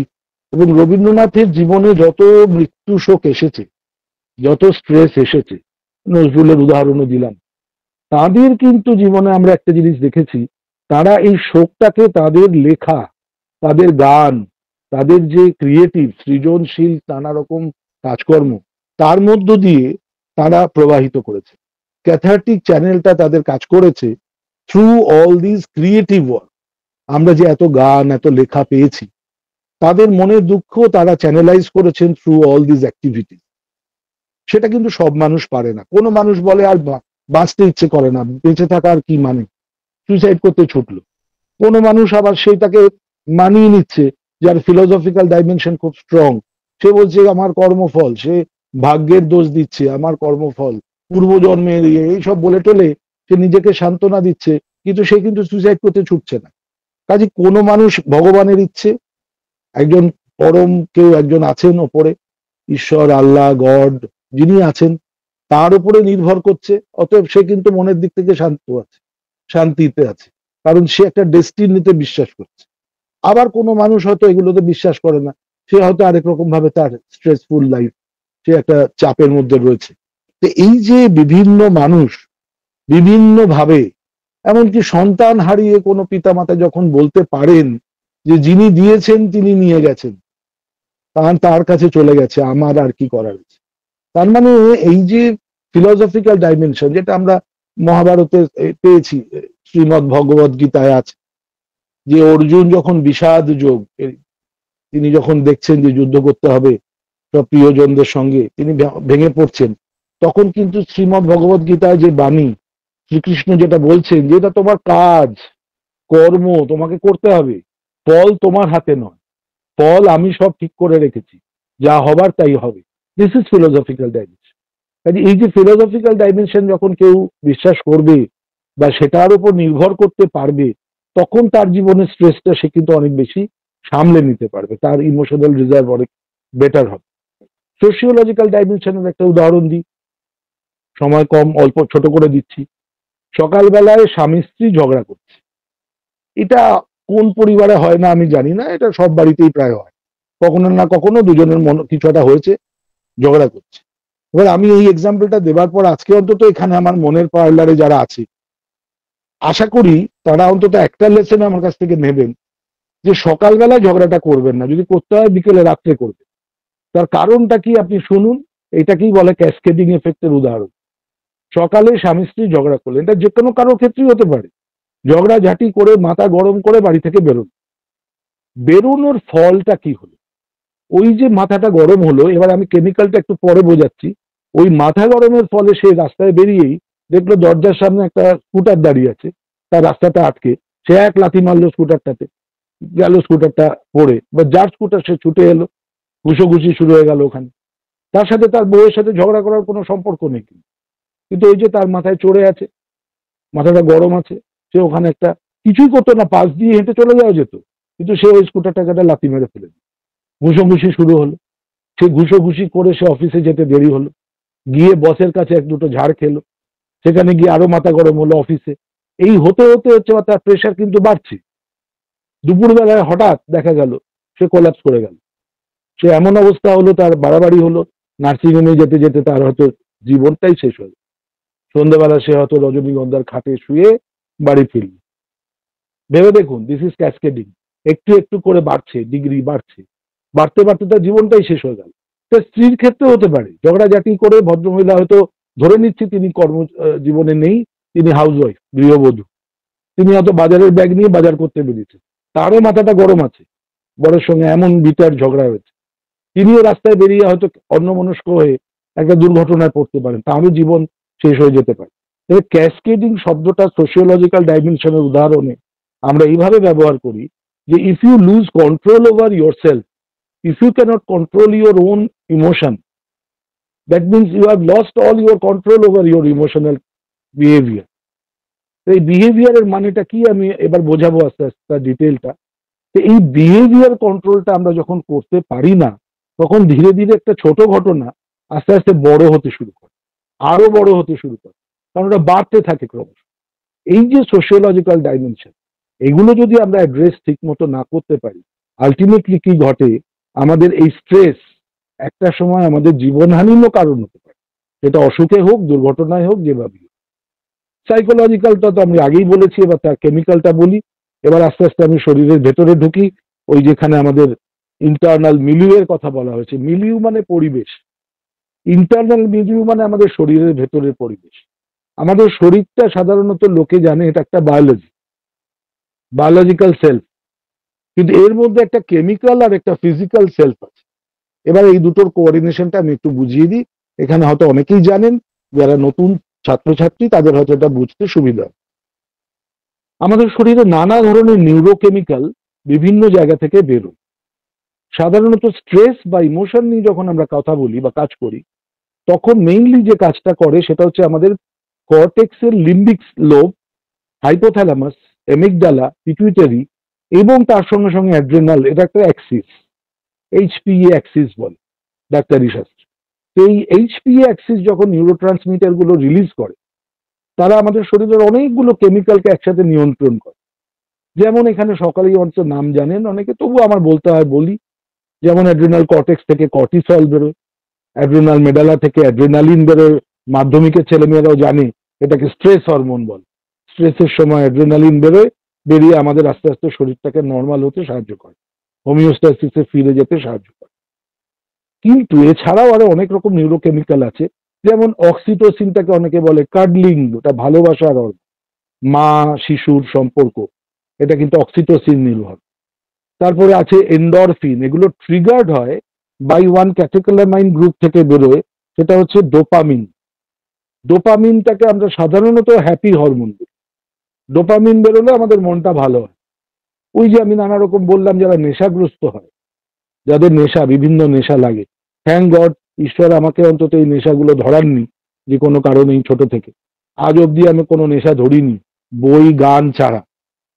এবং রবীন্দ্রনাথের জীবনে যত মৃত্যু শোক এসেছে, যত স্ট্রেস এসেছে, নজরুলের উদাহরণও দিলাম, তাদের কিন্তু জীবনে আমরা একটা জিনিস দেখেছি, তারা এই শোকটাকে তাদের লেখা, তাদের গান, তাদের যে ক্রিয়েটিভ সৃজনশীল নানা রকম কাজকর্ম, তার মধ্য দিয়ে তারা প্রবাহিত করেছে। ক্যাথারটিক চ্যানেলটা তাদের কাজ করেছে through all this creative work. আমরা যে এত গান, এত লেখা পেয়েছি, তাদের মনের দুঃখ তারা চ্যানেলাইজ করেছেন থ্রু অল দিস অ্যাক্টিভিটি। সেটা কিন্তু সব মানুষ পারে না। কোনো মানুষ বলে আর বাঁচতে ইচ্ছে করে না, বেঁচে থাকার কি মানে, সুইসাইড করতে ছুটলো। কোনো মানুষ আবার সেটাকে মানিয়ে নিচ্ছে, যার ফিলোসফিক্যাল ডাইমেনশন খুব স্ট্রং, সে বলছে আমার কর্মফল, সে ভাগ্যের দোষ দিচ্ছে, আমার কর্মফল, পূর্বজন্মের এইসব বলে টলে সে নিজেকে সান্ত্বনা দিচ্ছে, কিন্তু সে কিন্তু সুইসাইড করতে ছুটছে না। কাজে কোনো মানুষ ভগবানের ইচ্ছে, একজন পরম কেউ একজন আছেন ওপরে, ঈশ্বর, আল্লাহ, গড যিনি আছেন, তার উপরে নির্ভর করছে, অতএব সে কিন্তু মনের দিক থেকে শান্ত আছে, শান্তিতে আছে, কারণ সে একটা ডেস্টিনিতে বিশ্বাস করছে। আবার কোনো মানুষ হয়তো এগুলোতে বিশ্বাস করে না, সে হয়তো আরেক রকম ভাবে তার স্ট্রেসফুল লাইফ, সে একটা চাপের মধ্যে রয়েছে। তো এই যে বিভিন্ন মানুষ বিভিন্ন ভাবে, এমনকি সন্তান হারিয়ে কোনো পিতামাতা যখন বলতে পারেন যে যিনি দিয়েছেন তিনি নিয়ে গেছেন, তার কাছে চলে গেছে, আমার আর কি করার আছে, তার মানে এই যে ফিলোসফিক্যাল ডাইমেনশন যেটা আমরা মহাভারতে পেয়েছি, শ্রীমদ্ ভগবদ গীতায় আছে, যে অর্জুন যখন বিষাদ যোগ, তিনি যখন দেখছেন যে যুদ্ধ করতে হবে সব প্রিয়জনদের সঙ্গে, তিনি ভেঙে পড়ছেন, তখন কিন্তু শ্রীমদ্ ভগবদ গীতায় যে বাণী, শ্রীকৃষ্ণ যেটা বলছেন যে এটা তোমার কাজ, কর্ম তোমাকে করতে হবে, ফল তোমার হাতে নয়, ফল আমি সব ঠিক করে রেখেছি, যা হবার তাই হবে। This is philosophical dimension. কাজে এই যে ফিলোসফিক্যাল ডাইমেনশন যখন কেউ বিশ্বাস করবে বা সেটার উপর নির্ভর করতে পারবে, তখন তার জীবনের স্ট্রেসটা সে কিন্তু অনেক বেশি সামলে নিতে পারবে, তার ইমোশনাল রিজার্ভ অনেক বেটার হবে। সোশিওলজিক্যাল ডাইমেনশনের একটা উদাহরণ দিই, সময় কম, অল্প ছোট করে দিচ্ছি। সকালবেলায় স্বামী স্ত্রী ঝগড়া করছে, এটা কোন পরিবারে হয় না আমি জানি না, এটা সব বাড়িতেই প্রায় হয়, কখনো না কখনো দুজনের মন কিছু একটা হয়েছে, ঝগড়া করছে। এবার আমি এই এক্সাম্পলটা দেবার পর আজকে অন্তত এখানে আমার মনের পার্লারে যারা আছে, আশা করি তারা অন্তত একটা লেসন আমার কাছ থেকে নেবেন, যে সকালবেলা ঝগড়াটা করবেন না, যদি করতে হয় বিকেলে রাত্রে করবেন। তার কারণটা কি আপনি শুনুন, এটাকেই বলে ক্যাসকেডিং এফেক্টের উদাহরণ। সকালে স্বামী স্ত্রী ঝগড়া করলেন, এটা যে কোনো কারো ক্ষেত্রেই হতে পারে, ঝগড়া ঝাঁটি করে মাথা গরম করে বাড়ি থেকে বেরোন, বেরোনোর ফলটা কি হলো? ওই যে মাথাটা গরম হলো, এবার আমি কেমিক্যালটা একটু পরে বোঝাচ্ছি, ওই মাথা গরমের ফলে সে রাস্তায় বেরিয়েই দেখলো দরজার সামনে একটা স্কুটার দাঁড়িয়ে আছে, তার রাস্তাটা আটকে, সে এক লাথি মারলো স্কুটারটাতে, গেল স্কুটারটা পড়ে, বা যার স্কুটার সে ছুটে এলো, ঘুষোঘুষি শুরু হয়ে গেল ওখানে। তার সাথে তার বউয়ের সাথে ঝগড়া করার কোনো সম্পর্ক নেই, কিন্তু ওই যে তার মাথায় চড়ে আছে, মাথাটা গরম আছে, সে ওখানে একটা কিছুই করতো না, পাশ দিয়ে হেঁটে চলে যাওয়া যেত, কিন্তু সে ওই স্কুটারটাকে একটা লাথি মেরে ফেলে দিল, ঘুষোঘুষি শুরু হলো। সে ঘুষোঘুষি করে সে অফিসে যেতে দেরি হলো, গিয়ে বসের কাছে এক দুটো ঝাড় খেলো, সেখানে গিয়ে আরো মাথা গরম হলো অফিসে। এই হতে হতে হচ্ছে তার প্রেশার কিন্তু বাড়ছে। দুপুরবেলায় হঠাৎ দেখা গেল সে কোলাপস করে গেল, সে এমন অবস্থা হলো, তার বাড়াবাড়ি হলো, নার্সিং হোমে যেতে যেতে তার হয়তো জীবনটাই শেষ হলো। সন্ধ্যাবেলা সে হয়তো রজনীগন্ধার খাটে শুয়ে বাড়ি ফিরল। ভেবে দেখুন, দিস ইজ ক্যাসকেডিং, একটু একটু করে বাড়ছে, ডিগ্রি বাড়ছে, বাড়তে বাড়তে তার জীবনটাই শেষ হয়ে গেল। তার স্ত্রীর ক্ষেত্রে হতে পারে, ঝগড়াঝাটি করে ভদ্রমহিলা হয়তো ধরে নিচ্ছি তিনি কর্ম জীবনে নেই, তিনি হাউসওয়াইফ, গৃহবধূ, তিনি হয়তো বাজারের ব্যাগ নিয়ে বাজার করতে বেরিয়েছেন, তারও মাথাটা গরম আছে, বরের সঙ্গে এমন বিটার ঝগড়া হয়েছে, তিনিও রাস্তায় বেরিয়ে হয়তো অন্যমনস্ক হয়ে একটা দুর্ঘটনায় পড়তে পারেন, তারও জীবন শেষ হয়ে যেতে পারে। তবে ক্যাসকেডিং শব্দটা সোশিওলজিক্যাল ডাইমেনশনের উদাহরণে আমরা এইভাবে ব্যবহার করি যে if you lose control over your self, if you can't control your own emotion, that means you have lost all your control over your emotional behaviour. এই বিহেভিয়ারের মানেটা কি আমি এবার বোঝাবো আস্তে আস্তে তার ডিটেলটা। তো এই বিহেভিয়ার কন্ট্রোলটা আমরা যখন করতে পারি না, তখন ধীরে ধীরে একটা ছোট ঘটনা আস্তে আস্তে বড় হতে শুরু করে, আরো বড় হতে শুরু করে, কারণ ওটা বাড়তে থাকে ক্রমশ। এই যে সোশিওলজিক্যাল ডাইমেনশন, এগুলো যদি আমরা অ্যাড্রেস ঠিক মতো না করতে পারি, আলটিমেটলি কি ঘটে, আমাদের এই স্ট্রেস একটা সময় আমাদের জীবনহানিরও কারণ হতে পারে, সেটা অসুখে হোক, দুর্ঘটনায় হোক, যেভাবে হোক। সাইকোলজিক্যালটা তো আমি আগেই বলেছি, এবার তার কেমিক্যালটা বলি। এবার আস্তে আস্তে আমি শরীরের ভেতরে ঢুকি, ওই যেখানে আমাদের ইন্টারনাল মিলিউয়ের কথা বলা হয়েছে, মিলিউ মানে পরিবেশ, ইন্টারনাল মিলিউ মানে আমাদের শরীরের ভেতরের পরিবেশ। আমাদের শরীরটা সাধারণত লোকে জানে এটা একটা বায়োলজি, বায়োলজিক্যাল সেলফ, কিন্তু এর মধ্যে একটা কেমিক্যাল আর একটা ফিজিক্যাল সেলফ আছে। এবার এই দুটোর কোঅর্ডিনেশনটা আমি একটু বুঝিয়ে দিই, এখানে হয়তো অনেকেই জানেন, যারা নতুন ছাত্রছাত্রী তাদের হয়তো এটা বুঝতে সুবিধা হয়। আমাদের শরীরে নানা ধরনের নিউরোকেমিক্যাল বিভিন্ন জায়গা থেকে বেরোয়। সাধারণত স্ট্রেস বা ইমোশন নিয়ে যখন আমরা কথা বলি বা কাজ করি, তখন মেইনলি যে কাজটা করে সেটা হচ্ছে আমাদের কর্টেক্সের লিম্বিক লোব, হাইপোথ্যালামাস, এমিগডালা, পিটুইটারি এবং তার সঙ্গে সঙ্গে অ্যাড্রেনাল, এটা একটা অ্যাক্সিস, এইচপিএ অ্যাক্সিস বলে ডাক্তারি শাস্ত্রে। এই এইচপিএ অ্যাক্সিস যখন নিউরোট্রান্সমিটার গুলো রিলিজ করে, তারা আমাদের শরীরের অনেকগুলো কেমিক্যালকে একসাথে নিয়ন্ত্রণ করে। যেমন এখানে সকালেই অন্তত নাম জানেন অনেকে, তবু আমার বলতে হয় বলি, যেমন অ্যাড্রিনাল কর্টেক্স থেকে কর্টিসল বেরোয়, অ্যাড্রিনাল মেডালা থেকে অ্যাড্রিনালিন বেরোয়, মাধ্যমিকের ছেলেমেয়েরাও জানে এটাকে স্ট্রেস হরমোন বলে। স্ট্রেসের সময় অ্যাড্রিনালিন বেরোয়, বেরিয়ে আমাদের আস্তে আস্তে শরীরটাকে নর্মাল হতে সাহায্য করে, হোমিওস্ট্যাসিসে ফিরে যেতে সাহায্য করে। কিন্তু এছাড়াও আরো অনেক রকম নিউরোকেমিক্যাল আছে, যেমন অক্সিটোসিনটাকে অনেকে বলে কাডলিং, ওটা ভালোবাসার হরমোন, মা শিশুর সম্পর্ক, এটা কিন্তু অক্সিটোসিন নির্ভর। তারপরে আছে এন্ডরফিন, এগুলো ট্রিগার্ড হয় বাই ওয়ান ক্যাটেকোলামাইন গ্রুপ থেকে বেরোয়, সেটা হচ্ছে ডোপামিন। ডোপামিনটাকে আমরা সাধারণত হ্যাপি হরমোন বলি। ডোপামিন বেরোলে আমাদের মনটা ভালো হয়। ওই যে আমি নানা রকম বললাম, যারা নেশাগ্রস্ত হয়, যাদের নেশা, বিভিন্ন নেশা লাগে, থ্যাংক গড ঈশ্বর আমাকে অন্তত এই নেশাগুলো ধরাননি, যে কোনো কারণেই ছোট থেকে আজ অব্দি আমি কোনো নেশা ধরিনি, বই গান ছাড়া।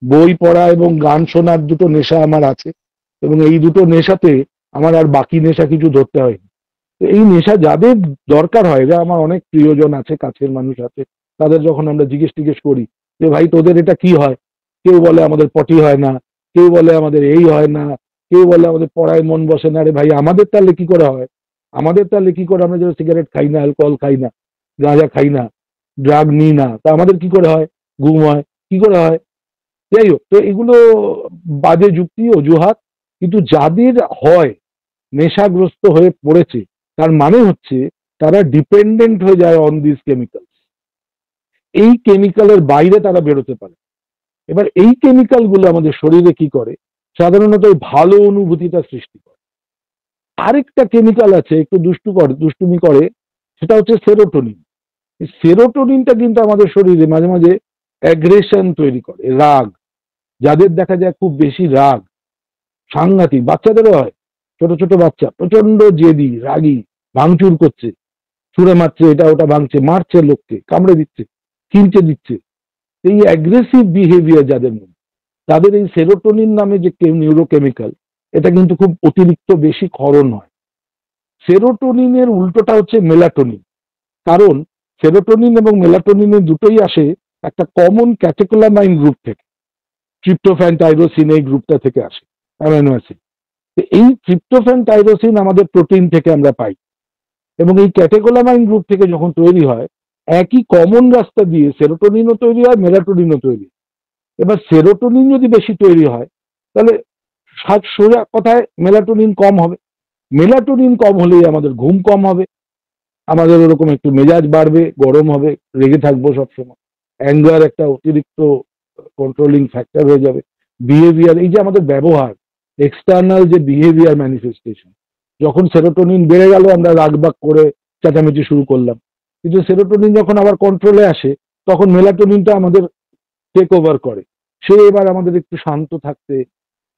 বই পড়া এবং গান শোনার দুটো নেশা আমার আছে, এবং এই দুটো নেশাতে আমার আর বাকি নেশা কিছু ধরতে হয়নি। তো এই নেশা যাদের দরকার হয়, যে আমার অনেক প্রিয়জন আছে, কাছের মানুষ আছে, তাদের যখন আমরা জিজ্ঞেস করি যে ভাই তোদের এটা কি হয়, কেউ বলে আমাদের পটি হয় না, কেউ বলে আমাদের এই হয় না, কেউ বলে আমাদের পড়ায় মন বসে না। রে ভাই, আমাদের তাহলে কি করে হয়? আমাদের তাহলে কি করে? আমরা যেন সিগারেট খাই না, অ্যালকোহল খাই না, গাঁজা খাই না, ড্রাগ নিই না, তা আমাদের কি করে হয়? ঘুম হয় কি করে হয়? যাই হোক, তো এগুলো বাজে যুক্তি, অজুহাত। কিন্তু যাদের হয়, নেশাগ্রস্ত হয়ে পড়েছে, তার মানে হচ্ছে তারা ডিপেন্ডেন্ট হয়ে যায় অন দিস কেমিক্যাল। এই কেমিক্যালের বাইরে তারা বেরোতে পারে। এবার এই কেমিক্যাল গুলো আমাদের শরীরে কি করে? সাধারণত ওই ভালো অনুভূতিটা সৃষ্টি করে। আরেকটা কেমিক্যাল আছে, একটু দুষ্টুমি করে, সেটা হচ্ছে সেরোটোনিন। এই সেরোটোনিনটা কিন্তু আমাদের শরীরে মাঝে মাঝে অ্যাগ্রেশন তৈরি করে, রাগ। যাদের দেখা যায় খুব বেশি রাগ, সাংঘাতিক, বাচ্চাদেরও হয়, ছোট ছোট বাচ্চা প্রচন্ড জেদি, রাগী, ভাঙচুর করছে, ছুঁড়ে মারছে, এটা ওটা ভাঙছে, মারছে লোককে, কামড়ে দিচ্ছে, খিঁচে দিচ্ছে। এই অ্যাগ্রেসিভ বিহেভিয়ার যাদের মধ্যে, তাদের এই সেরোটোনিন নামে যে নিউরোকেমিক্যাল, এটা কিন্তু খুব অতিরিক্ত বেশি ক্ষরণ হয়। সেরোটোনিনের উল্টোটা হচ্ছে মেলাটোনিন। কারণ সেরোটোনিন এবং মেলাটোনিনের দুটোই আসে একটা কমন ক্যাটেকোলামাইন গ্রুপ থেকে, ট্রিপ্টোফ্যান টাইরোসিন এই গ্রুপটা থেকে আসে, অ্যামাইনো অ্যাসিড। এই ট্রিপ্টোফ্যান টাইরোসিন আমাদের প্রোটিন থেকে আমরা পাই, এবং এই ক্যাটেকোলামাইন গ্রুপ থেকে যখন তৈরি হয়, একই কমন রাস্তা দিয়ে সেরোটোনিনও তৈরি হয়, মেলাটোনিনও তৈরি হয়। এবার সেরোটোনিন যদি বেশি তৈরি হয়, তাহলে সোজা কথায় মেলাটোনিন কম হবে। মেলাটোনিন কম হলেই আমাদের ঘুম কম হবে, আমাদের ওরকম একটু মেজাজ বাড়বে, গরম হবে, রেগে থাকবো সবসময়, অ্যাঙ্গার একটা অতিরিক্ত কন্ট্রোলিং ফ্যাক্টর হয়ে যাবে। বিহেভিয়ার, এই যে আমাদের ব্যবহার, এক্সটার্নাল যে বিহেভিয়ার ম্যানিফেস্টেশন, যখন সেরোটোনিন বেড়ে গেল আমরা রাগবাগ করে চেঁচামেচি শুরু করলাম। কিন্তু সেরোটোনিন যখন আবার কন্ট্রোলে আসে, তখন মেলাটোনিনটা আমাদের টেক ওভার করে। সে এবার আমাদের একটু শান্ত থাকতে,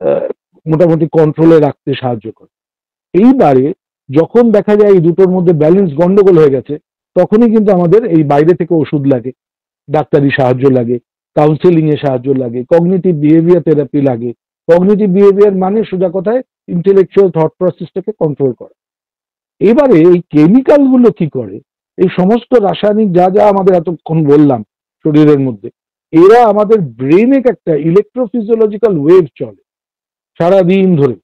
আহ, মোটামুটি কন্ট্রোলে রাখতে সাহায্য করে। এইবারে যখন দেখা যায় এই দুটোর মধ্যে ব্যালেন্স গন্ডগোল হয়ে গেছে, তখনই কিন্তু আমাদের এই বাইরে থেকে ওষুধ লাগে, ডাক্তারি সাহায্য লাগে, কাউন্সেলিং এ সাহায্য লাগে, কগনিটিভ বিহেভিয়ার থেরাপি লাগে। কগনিটিভ বিহেভিয়ার মানে সোজা কথায় ইন্টেলেকচুয়াল থট প্রসেসটাকে কন্ট্রোল করা। এবারে এই কেমিক্যাল গুলো কি করে? এই সমস্ত রাসায়নিক যা যা আমাদের এতক্ষণ বললাম শরীরের মধ্যে, এরা আমাদের ব্রেনে একটা ইলেকট্রোফিজিওলজিক্যাল ওয়েভ চলে সারাদিন ধরে।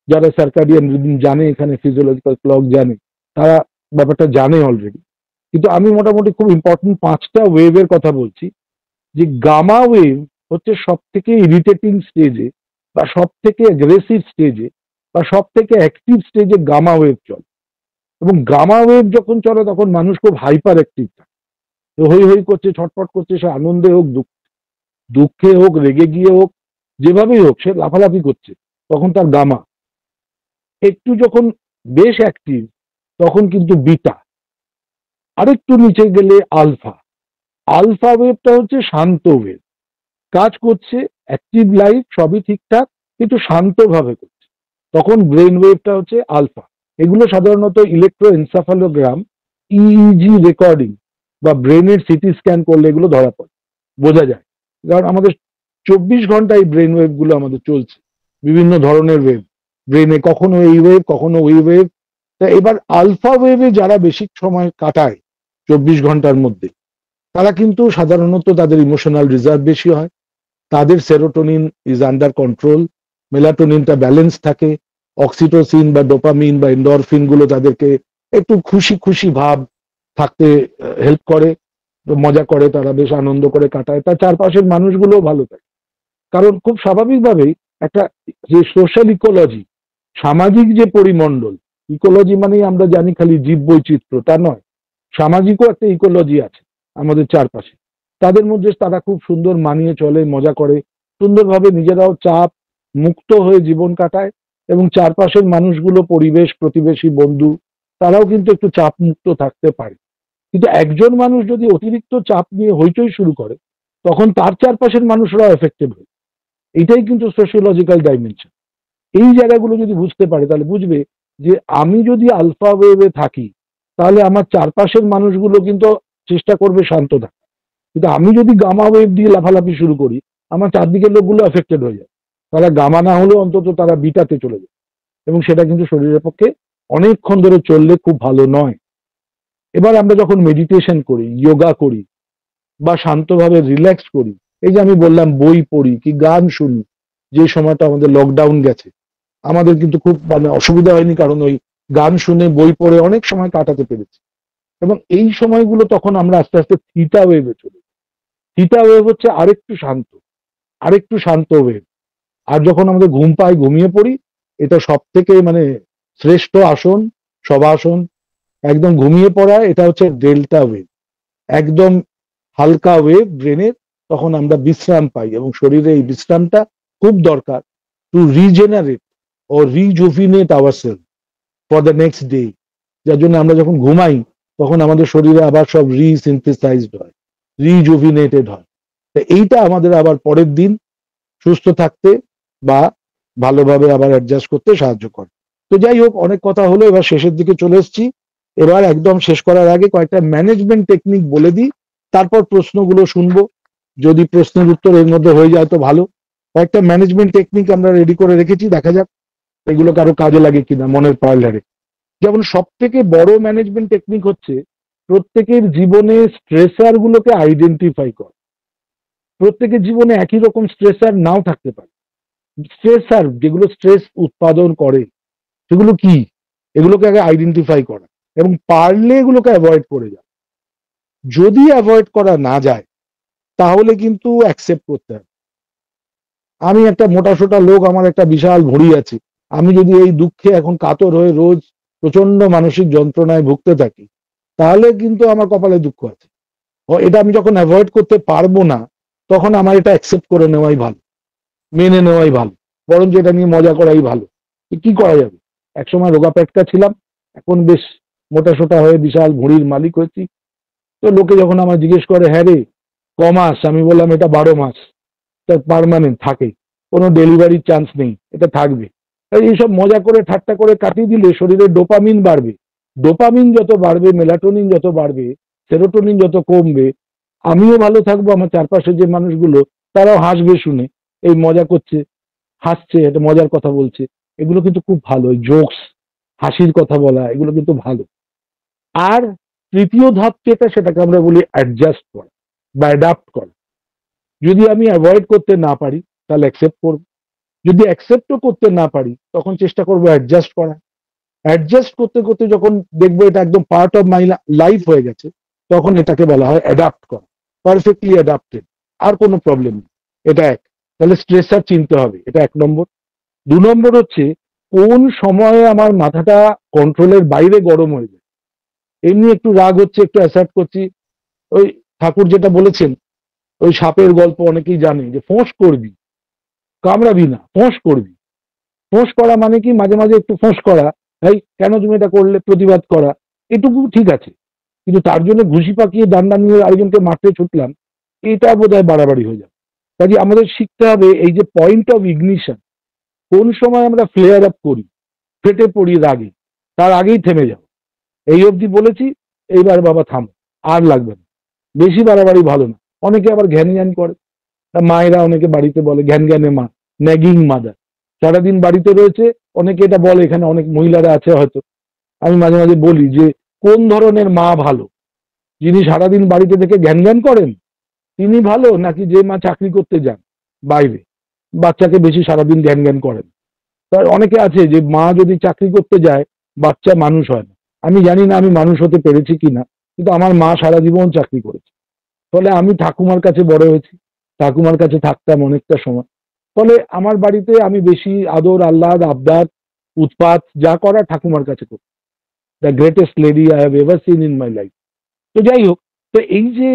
যারা সার্কাডিয়ান রিদম জানে, এখানে ফিজিওলজিক্যাল ক্লক জানে, তারা ব্যাপারটা জানে অলরেডি। কিন্তু আমি মোটামুটি খুব ইম্পর্টেন্ট 5টা ওয়েভের কথা বলছি। যে গামা ওয়েভ হচ্ছে সব থেকে ইরিটেটিং স্টেজে, বা সব থেকে অ্যাগ্রেসিভ স্টেজে, বা সব থেকে অ্যাক্টিভ স্টেজে গামা ওয়েভ চলে। এবং গামা ওয়েভ যখন চলে তখন মানুষ খুব হাইপার অ্যাক্টিভ থাকে, হই হই করছে, ছটফট করছে, সে আনন্দে হোক, দুঃখে হোক, রেগে গিয়ে হোক, যেভাবেই হোক সে লাফালাফি করছে, তখন তার গামা। একটু যখন বেশ অ্যাক্টিভ, তখন কিন্তু বিটা। আরেকটু নিচে গেলে আলফা। আলফা ওয়েভটা হচ্ছে শান্ত ওয়েভ, কাজ করছে, অ্যাক্টিভ লাইফ সবই ঠিকঠাক, কিন্তু শান্তভাবে করছে, তখন ব্রেন ওয়েভটা হচ্ছে আলফা। এগুলো সাধারণত ইলেকট্রোএনসেফালোগ্রাম, ইইজি রেকর্ডিং বা ব্রেনের সিটি স্ক্যান করলে এগুলো ধরা পড়ে, বোঝা যায়। কারণ আমাদের 24 ঘন্টা এই ব্রেন ওয়েভ গুলো আমাদের চলছে, বিভিন্ন ধরনের ওয়েভ ব্রেনে, কখনো এই ওয়েভ কখনো ওই ওয়েভ। তা এবার আলফা ওয়েভে যারা বেশি সময় কাটায় 24 ঘন্টার মধ্যে, তারা কিন্তু সাধারণত তাদের ইমোশনাল রিজার্ভ বেশি হয়, তাদের সেরোটোনিন ইজ আন্ডার কন্ট্রোল, মেলাটোনিনটা ব্যালেন্স থাকে, অক্সিটোসিন বা ডোপামিন বা এন্ডরফিন গুলো তাদেরকে একটু খুশি খুশি ভাব থাকতে হেল্প করে, মজা করে, তারা বেশ আনন্দ করে কাটায়, তার চারপাশের মানুষগুলো ভালো থাকে। কারণ খুব স্বাভাবিকভাবেই একটা যে সোশ্যাল ইকোলজি, সামাজিক যে পরিমণ্ডল, ইকোলজি মানেই আমরা জানি খালি জীব বৈচিত্র্য, তা নয়। সামাজিকও একটা ইকোলজি আছে আমাদের চারপাশে। তাদের মধ্যে তারা খুব সুন্দর মানিয়ে চলে, মজা করে, সুন্দরভাবে নিজেরাও চাপ মুক্ত হয়ে জীবন কাটায়, এবং চারপাশের মানুষগুলো, পরিবেশ, প্রতিবেশী, বন্ধু, তারাও কিন্তু একটু চাপ মুক্ত থাকতে পারে। কিন্তু একজন মানুষ যদি অতিরিক্ত চাপ নিয়ে হইচই শুরু করে, তখন তার চারপাশের মানুষরাও এফেক্টেড হয়। এটাই কিন্তু সোশিওলজিক্যাল ডাইমেনশন। এই জায়গাগুলো যদি বুঝতে পারে, তাহলে বুঝবে যে আমি যদি আলফা ওয়েভে থাকি, তাহলে আমার চারপাশের মানুষগুলো কিন্তু চেষ্টা করবে শান্ত থাকা। কিন্তু আমি যদি গামা ওয়েভ দিয়ে লাফালাফি শুরু করি, আমার চারদিকের লোকগুলো এফেক্টেড হয়ে যায়। তারা গামা না হলেও অন্তত তারা বিটাতে চলে যায়, এবং সেটা কিন্তু শরীরের পক্ষে অনেকক্ষণ ধরে চললে খুব ভালো নয়। এবার আমরা যখন মেডিটেশন করি, যোগা করি, বা শান্তভাবে রিল্যাক্স করি, এই যে আমি বললাম বই পড়ি কি গান শুনি, যে সময়টা আমাদের লকডাউন গেছে, আমাদের কিন্তু খুব মানে অসুবিধা হয়নি, কারণ ওই গান শুনে বই পড়ে অনেক সময় কাটাতে পেরেছি। এবং এই সময়গুলো তখন আমরা আস্তে আস্তে থিটা ওয়েভে চলি। থিটা ওয়েভ হচ্ছে আরেকটু শান্ত, আরেকটু শান্ত ওয়েভ। আর যখন আমাদের ঘুম পায়, ঘুমিয়ে পড়ি, এটা সব থেকে মানে শ্রেষ্ঠ আসন, শবাসন, একদম ঘুমিয়ে পড়া, এটা হচ্ছে ডেল্টা ওয়েভ। একদম হালকা ওয়েভ ব্রেনের, তখন আমরা বিশ্রাম পাই, এবং শরীরে এই বিশ্রামটা খুব দরকার টু রিজেনারেট ও rejuvenate ourselves for the next day. যার জন্য আমরা যখন ঘুমাই, তখন আমাদের শরীরে আবার সব রিসিনথেসাইজড হয়, রিজুভিনেটেড হয়। তো এইটা আমাদের আবার পরের দিন সুস্থ থাকতে বা ভালোভাবে আবার অ্যাডজাস্ট করতে সাহায্য করে। তো যাই হোক, অনেক কথা হলো, এবার শেষের দিকে চলে এসেছি। এবার একদম শেষ করার আগে কয়েকটা ম্যানেজমেন্ট টেকনিক বলে দিই, তারপর প্রশ্নগুলো শুনবো। যদি প্রশ্নের উত্তর এর মধ্যে হয়ে যায় তো ভালো। কয়েকটা ম্যানেজমেন্ট টেকনিক আমরা রেডি করে রেখেছি, দেখা যাক এগুলো কারো কাজে লাগে কিনা মনের পার্লারে। যেমন সব থেকে বড় ম্যানেজমেন্ট টেকনিক হচ্ছে প্রত্যেকের জীবনে স্ট্রেসার গুলোকে আইডেন্টিফাই করা। প্রত্যেকের জীবনে একই রকম স্ট্রেসার নাও থাকতে পারে। স্ট্রেসার যেগুলো স্ট্রেস উৎপাদন করে, সেগুলো কি, এগুলোকে আগে আইডেন্টিফাই করা, এবং পারলে এগুলোকে অ্যাভয়েড করে যাওয়া। যদি অ্যাভয়েড করা না যায়, তাহলে কিন্তু অ্যাকসেপ্ট করতে হবে। আমি একটা মোটাসোটা লোক, আমার একটা বিশাল ভুঁড়ি আছে, আমি যদি এই দুঃখে এখন কাতর হয়ে রোজ প্রচন্ড মানসিক যন্ত্রণায় ভুগতে থাকি, তাহলে কিন্তু আমার কপালে দুঃখ আছে। এটা আমি যখন অ্যাভয়েড করতে পারবো না, তখন আমার এটা অ্যাকসেপ্ট করে নেওয়াই ভালো, মেনে নেওয়াই ভালো, বরঞ্চ এটা নিয়ে মজা করাই ভালো। কি করা যাবে, একসময় রোগা পেটকা ছিলাম, এখন বেশ মোটাসোটা হয়ে বিশাল ভুঁড়ির মালিক হয়েছি। তো লোকে যখন আমার জিজ্ঞেস করে, হ্যাঁ রে কমাস, আমি বললাম এটা 12 মাস, এটা পার্মানেন্ট থাকে, কোনো ডেলিভারির চান্স নেই, এটা থাকবে। তাই এইসব মজা করে ঠাট্টা করে কাটিয়ে দিলে শরীরে ডোপামিন বাড়বে। ডোপামিন যত বাড়বে, মেলাটোনিন যত বাড়বে, সেরোটোনিন যত কমবে, আমিও ভালো থাকবো, আমার চারপাশে যে মানুষগুলো তারাও হাসবে শুনে, এই মজা করছে, হাসছে, এটা মজার কথা বলছে। এগুলো কিন্তু খুব ভালো, জোকস, হাসির কথা বলা, এগুলো কিন্তু ভালো। আর তৃতীয় ধাপ যেটা, সেটাকে আমরা বলি অ্যাডজাস্ট করা বা অ্যাডাপ্ট করা। যদি আমি অ্যাভয়েড করতে না পারি, তাহলে অ্যাকসেপ্ট করব। যদি অ্যাকসেপ্টও করতে না পারি, তখন চেষ্টা করবো অ্যাডজাস্ট করা। অ্যাডজাস্ট করতে করতে যখন দেখবো এটা একদম পার্ট অফ মাই লাইফ হয়ে গেছে, তখন এটাকে বলা হয় অ্যাডাপ্ট করা, পারফেক্টলি অ্যাডাপ্টেড, আর কোনো প্রবলেম নেই। এটা এক। তাহলে স্ট্রেসার চিনতে হবে, এটা 1 নম্বর। 2 নম্বর হচ্ছে কোন সময়ে আমার মাথাটা কন্ট্রোলের বাইরে গরম হয়ে যায়। এমনি একটু রাগ হচ্ছে, একটু অ্যাসার্ট করছি, ওই ঠাকুর যেটা বলেছেন, ওই সাপের গল্প অনেকেই জানে, যে ফোঁস করবি, কামড়াবি না, ফোঁস করবি। ফোঁস করা মানে কি, মাঝে মাঝে একটু ফোঁস করা, এই কেন তুমি এটা করলে, প্রতিবাদ করা, এটুকু ঠিক আছে। কিন্তু তার জন্য ঘুষি পাকিয়ে ডান্ডা নিয়ে আরেকজনকে মারতে ছুটলাম, এটা বোধহয় বাড়াবাড়ি হয়ে যাবে। কাজে আমাদের শিখতে হবে এই যে পয়েন্ট অফ ইগনিশন, কোন সময় আমরা ফ্লেয়ার আপ করি, ফেটে পড়ি রাগে, তার আগেই থেমে যাও। এই অবধি বলেছি, এইবার বাবা থামো, আর লাগবে না, বেশি বাড়াবাড়ি ভালো না। অনেকে আবার ঘ্যান ঘ্যান করে, তা মায়েরা অনেকে বাড়িতে বলে ঘ্যান ঘ্যানে মা, ন্যাগিং মাদার, সারাদিন বাড়িতে রয়েছে। অনেকে এটা বলে, এখানে অনেক মহিলারা আছে হয়তো, আমি মাঝে মাঝে বলি যে কোন ধরনের মা ভালো, যিনি সারাদিন বাড়িতে থেকে জ্ঞান জ্ঞান করেন তিনি ভালো, নাকি যে মা চাকরি করতে যান বাইরে, বাচ্চাকে বেশি সারাদিন জ্ঞান জ্ঞান করেন। তার অনেকে আছে যে মা যদি চাকরি করতে যায়, বাচ্চা মানুষ হয় না। আমি জানি না আমি মানুষ হতে পেরেছি কিনা, কিন্তু আমার মা সারা জীবন চাকরি করেছে। ফলে আমি ঠাকুমার কাছে বড় হয়েছি, ঠাকুমার কাছে থাকতাম অনেকটা সময়। ফলে আমার বাড়িতে আমি বেশি আদর আহ্লাদ আবদার উৎপাত যা করা ঠাকুমার কাছে করতো। The greatest lady I have ever seen in my life. তো যাই হোক, তো এই যে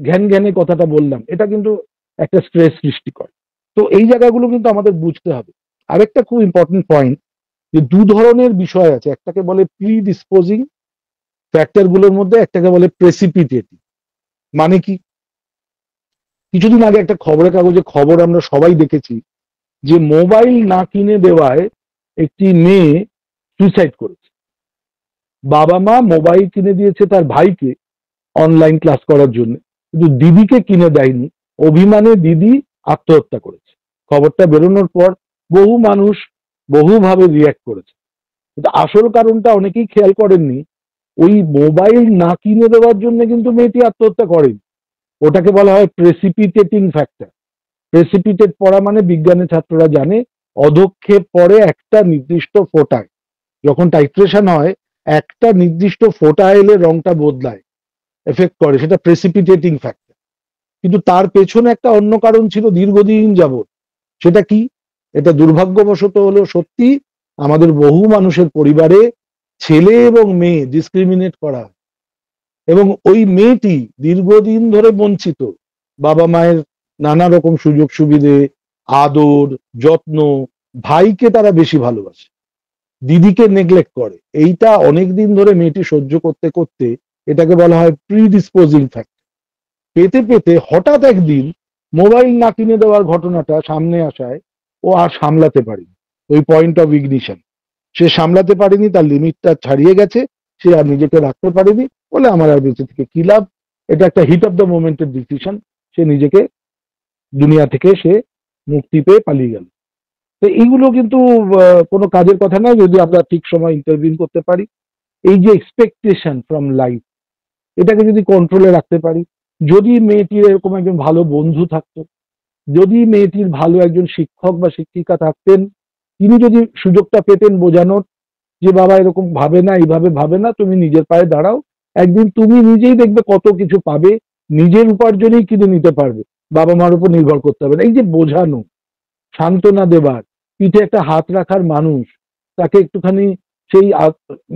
ঘ্যান ঘ্যানে কথাটা বললাম, এটা কিন্তু একটা স্ট্রেস সৃষ্টি করে। তো এই জায়গাগুলো কিন্তু আমাদের বুঝতে হবে। আরেকটা খুব ইম্পর্টেন্ট পয়েন্ট, যে দু ধরনের বিষয় আছে, একটাকে বলে প্রি ডিসপোজিং ফ্যাক্টর গুলোর মধ্যে, একটাকে বলে প্রেসিপিটেটিং। মানে কি, কিছুদিন আগে একটা খবরের কাগজে খবর আমরা সবাই দেখেছি, যে মোবাইল না কিনে দেওয়ায় একটি মেয়ে সুইসাইড করেছে। বাবা মা মোবাইল কিনে দিয়েছে তার ভাইকে অনলাইন ক্লাস করার জন্য, কিন্তু দিদিকে কিনে দেয়নি। অভিমানে দিদি আত্মহত্যা করেছে। খবরটা বেরোনোর পর বহু মানুষ বহুভাবে রিয়াক্ট করেছে, কিন্তু আসল কারণটা অনেকেই খেয়াল করেননি। ওই মোবাইল না কিনে দেওয়ার জন্য কিন্তু মেয়েটি আত্মহত্যা করেনি। ওটাকে বলা হয় প্রেসিপিটেটিং ফ্যাক্টর। প্রেসিপিটেট পড়া মানে বিজ্ঞানের ছাত্ররা জানে, অধক্ষেপ পড়ে একটা নির্দিষ্ট ফোঁটায়। যখন টাইট্রেশন হয়, একটা নির্দিষ্ট ফোঁটা এলে রংটা বদলায়, এফেক্ট করে, সেটা প্রেসিপিটেটিং ফ্যাক্টর। কিন্তু তার পেছনে একটা অন্য কারণ ছিল দীর্ঘদিন যাবৎ। সেটা কি? এটা দুর্ভাগ্যবশত হলো সত্যি, আমাদের বহু মানুষের পরিবারে ছেলে এবং মেয়ে ডিসক্রিমিনেট করা হয়, এবং ওই মেয়েটি দীর্ঘদিন ধরে বঞ্চিত। বাবা মায়ের নানা রকম সুযোগ সুবিধে, আদর, যত্ন, ভাইকে তারা বেশি ভালোবাসে, দিদিকে নেগলেক্ট করে। এইটা অনেক দিন ধরে মেয়েটি সহ্য করতে করতে, এটাকে বলা হয় প্রিডিসপোজিং ফ্যাক্টর। পেতে পেতে হঠাৎ একদিন মোবাইল না কিনে দেওয়ার ঘটনাটা সামনে আসায় ও আর সামলাতে পারেনি। ওই পয়েন্ট অফ ইগনিশন সে সামলাতে পারেনি, তার লিমিটটা ছাড়িয়ে গেছে, সে আর নিজেকে রাখতে পারেনি, বলে আমার আর বেঁচে থেকে কি লাভ। এটা একটা হিট অফ দ্য মোমেন্টের ডিসিশন। সে নিজেকে দুনিয়া থেকে সে মুক্তি পেয়ে পালিয়ে গেল। তো এইগুলো কিন্তু কোনো কাজের কথা নয় যদি আমরা ঠিক সময় ইন্টারভিউ করতে পারি। এই যে এক্সপেকটেশন ফ্রম লাইফ, এটাকে যদি কন্ট্রোলে রাখতে পারি, যদি মেয়েটির এরকম একজন ভালো বন্ধু থাকতো, যদি মেয়েটির ভালো একজন শিক্ষক বা শিক্ষিকা থাকতেন, তিনি যদি সুযোগটা পেতেন বোঝানোর, যে বাবা এরকম ভাবে না, এইভাবে ভাবে না, তুমি নিজের পায়ে দাঁড়াও, একদিন তুমি নিজেই দেখবে কত কিছু পাবে, নিজের উপার্জনেই কিনে নিতে পারবে, বাবা মার উপর নির্ভর করতে হবে না। এই যে বোঝানো, সান্ত্বনা দেবার, পিঠে একটা হাত রাখার মানুষ, তাকে একটুখানি সেই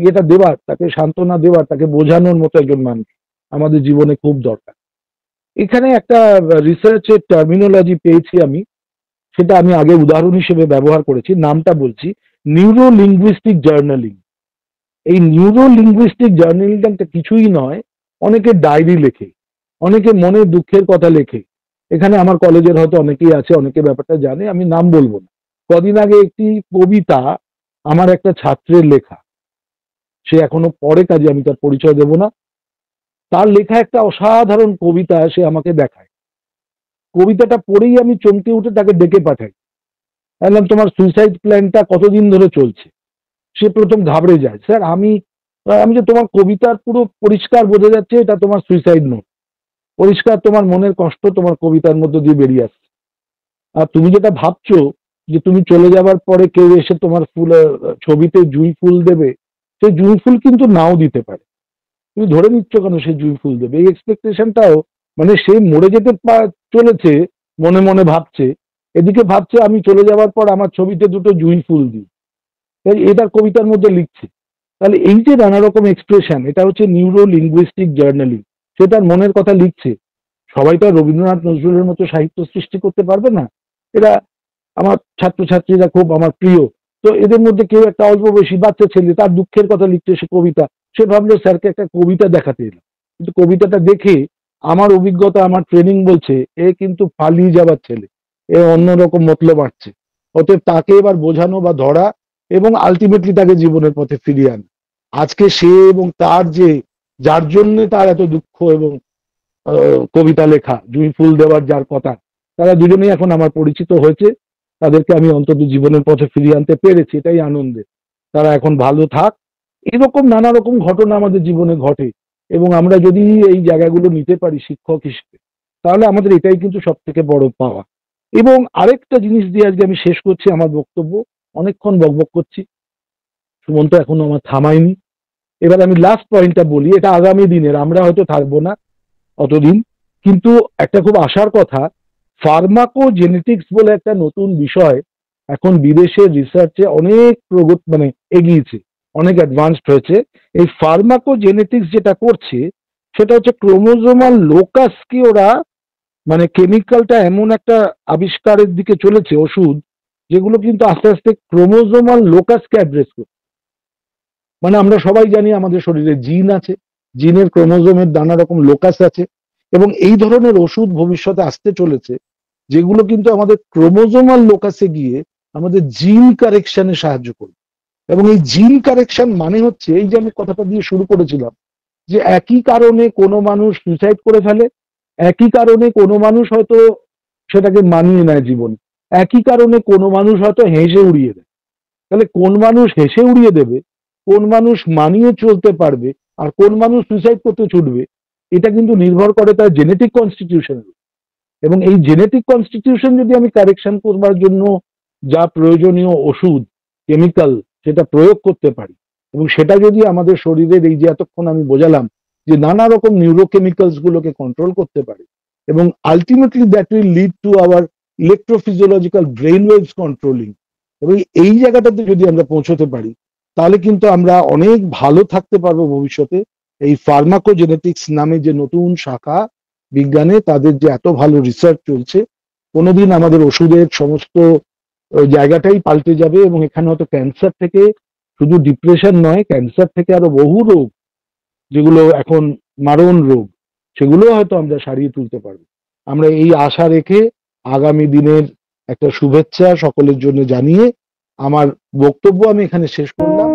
ইয়েটা দেবার, তাকে সান্ত্বনা দেবার, তাকে বোঝানোর মতো একজন মানুষ আমাদের জীবনে খুব দরকার। এখানে একটা রিসার্চের টার্মিনোলজি পেয়েছি আমি, সেটা আমি আগে উদাহরণ হিসেবে ব্যবহার করেছি, নামটা বলছি, নিউরো লিঙ্গুইস্টিক জার্নালিং। এই নিউরো লিঙ্গুইস্টিক জার্নালিংটা কিছুই নয়, অনেকে ডায়েরি লেখে, অনেকে মনের দুঃখের কথা লেখে। এখানে আমার কলেজের হয়তো অনেকেই আছে, অনেকে ব্যাপারটা জানে, আমি নাম বলবো না। কদিন আগে একটি কবিতা আমার একটা ছাত্রের লেখা, সে এখনো পড়ে, কাজে আমি তার পরিচয় দেব না। তার লেখা একটা অসাধারণ কবিতা সে আমাকে দেখায়। কবিতাটা পড়েই আমি চমকে উঠে তাকে ডেকে পাঠাই, বললাম তোমার সুইসাইড প্ল্যানটা কতদিন ধরে চলছে? সে প্রথম ঘাবড়ে যায়, স্যার আমি আমি যে তোমার কবিতার পুরো পরিষ্কার বোঝা যাচ্ছে এটা তোমার সুইসাইড নোট, পরিষ্কার তোমার মনের কষ্ট তোমার কবিতার মধ্যে দিয়ে বেরিয়ে আসছে। আর তুমি যেটা ভাবছো যে তুমি চলে যাবার পরে কেউ এসে তোমার ছবিতে জুঁই ফুল দেবে, সেই জুঁই ফুল কিন্তু নাও দিতে পারে। তুমি ধরে নিচ্ছ কেন সে জুঁই ফুল দেবে? এই এক্সপেকটেশনটাও, মানে সে মরে যেতে চলেছে, মনে মনে ভাবছে, এদিকে ভাবছে আমি চলে যাওয়ার পর আমার ছবিতে দুটো জুঁই ফুল দিই, এটার কবিতার মধ্যে লিখছে। তাহলে এই যে নানা রকম এক্সপ্রেশন, এটা হচ্ছে নিউরো লিঙ্গুইস্টিক জার্নালিং। সে তার মনের কথা লিখছে। সবাই তো আর রবীন্দ্রনাথ নজরুলের মতো সাহিত্য সৃষ্টি করতে পারবে না। এরা আমার ছাত্রছাত্রীরা খুব আমার প্রিয়। তো এদের মধ্যে কেউ একটা অল্প বয়সী বাচ্চা ছেলে, তার দুঃখের কথা লিখছে সে কবিতা। সে ভাবলো স্যারকে একটা কবিতা দেখাতে এলাম, কিন্তু কবিতাটা দেখে আমার অভিজ্ঞতা, আমার ট্রেনিং বলছে এ কিন্তু পালিয়ে যাবার ছেলে, এ অন্যরকম মতলব আসছে। অতএব তাকে এবার বোঝানো বা ধরা, এবং আলটিমেটলি তাকে জীবনের পথে ফিরিয়ে আনা। আজকে সে এবং তার যে, যার জন্য তার এত দুঃখ এবং কবিতা লেখা, জুঁই ফুল দেওয়ার যার কথা, তারা দুজনেই এখন আমার পরিচিত হয়েছে। তাদেরকে আমি অন্তত জীবনের পথে ফিরিয়ে আনতে পেরেছি, এটাই আনন্দের। তারা এখন ভালো থাক। এরকম নানা রকম ঘটনা আমাদের জীবনে ঘটে, এবং আমরা যদি এই জায়গাগুলো নিতে পারি শিক্ষক হিসেবে, তাহলে আমাদের এটাই কিন্তু সব থেকে বড় পাওয়া। এবং আরেকটা জিনিস দিয়ে আজকে আমি শেষ করছি আমার বক্তব্য, অনেকক্ষণ বকবক করছি, সুমন্ত এখনো আমার থামায়নি। এবার আমি লাস্ট পয়েন্টটা বলি, এটা আগামী দিনের, আমরা হয়তো থাকবো না অতদিন, কিন্তু একটা খুব আশার কথা, ফার্মাকোজেনেটিক্স বলে একটা নতুন বিষয় এখন বিদেশের রিসার্চে অনেক মানে এগিয়েছে, অনেক অ্যাডভান্সড হয়েছে। এই ফার্মাকোজেনেটিক্স যেটা করছে সেটা হচ্ছে ক্রোমোজোমাল লোকাসকে ওরা মানে কেমিক্যালটা এমন একটা আবিষ্কারের দিকে চলেছে ওষুধ, যেগুলো কিন্তু আস্তে আস্তে ক্রোমোজোমাল লোকাসকে অ্যাড্রেস করে। মানে আমরা সবাই জানি আমাদের শরীরে জিন আছে, জিনের ক্রোমোজোমের নানা রকম লোকাস আছে, এবং এই ধরনের ওষুধ ভবিষ্যতে আসতে চলেছে যেগুলো কিন্তু আমাদের ক্রোমোজোমাল লোকাসে গিয়ে আমাদের জিন কারেকশনে সাহায্য করবে। এবং এই জিন কারেকশন মানে হচ্ছে এই যে আমি কথাটা দিয়ে শুরু করেছিলাম, যে একই কারণে কোনো মানুষ সুইসাইড করে ফেলে, একই কারণে কোনো মানুষ হয়তো সেটাকে মানিয়ে নেয় জীবন, একই কারণে কোনো মানুষ হয়তো হেসে উড়িয়ে দেয়। তাহলে কোন মানুষ হেসে উড়িয়ে দেবে, কোন মানুষ মানিয়ে চলতে পারবে, আর কোন মানুষ সুইসাইড করতে ছুটবে, এটা কিন্তু নির্ভর করে তার জেনেটিক কনস্টিটিউশনের। এবং এই জেনেটিক কনস্টিটিউশন যদি আমি কারেকশন করবার জন্য যা প্রয়োজনীয় ওষুধ, কেমিক্যাল, সেটা প্রয়োগ করতে পারি, এবং সেটা যদি আমাদের শরীরের এই যে এতক্ষণ আমি বোঝালাম যে নানা রকম নিউরোকেমিক্যালস গুলোকে কন্ট্রোল করতে পারে, এবং ultimately that will lead to our electrophysiological brain waves controlling, এবং এই জায়গাটাতে যদি আমরা পৌঁছতে পারি, তাহলে কিন্তু আমরা অনেক ভালো থাকতে পারবো ভবিষ্যতে। এই ফার্মাকোজেনেটিক্স নামে যে নতুন শাখা বিজ্ঞানে, তাদের যে এত ভালো রিসার্চ চলছে, কোনোদিন আমাদের ওষুধের সমস্ত জায়গাটাই পাল্টে যাবে, এবং এখানে হয়তো ক্যান্সার থেকে, শুধু ডিপ্রেশন নয়, ক্যান্সার থেকে আরো বহু রোগ যেগুলো এখন মারণ রোগ, সেগুলো হয়তো আমরা সারিয়ে তুলতে পারবো। আমরা এই আশা রেখে আগামী দিনের একটা শুভেচ্ছা সকলের জন্য জানিয়ে আমার বক্তব্য আমি এখানে শেষ করলাম।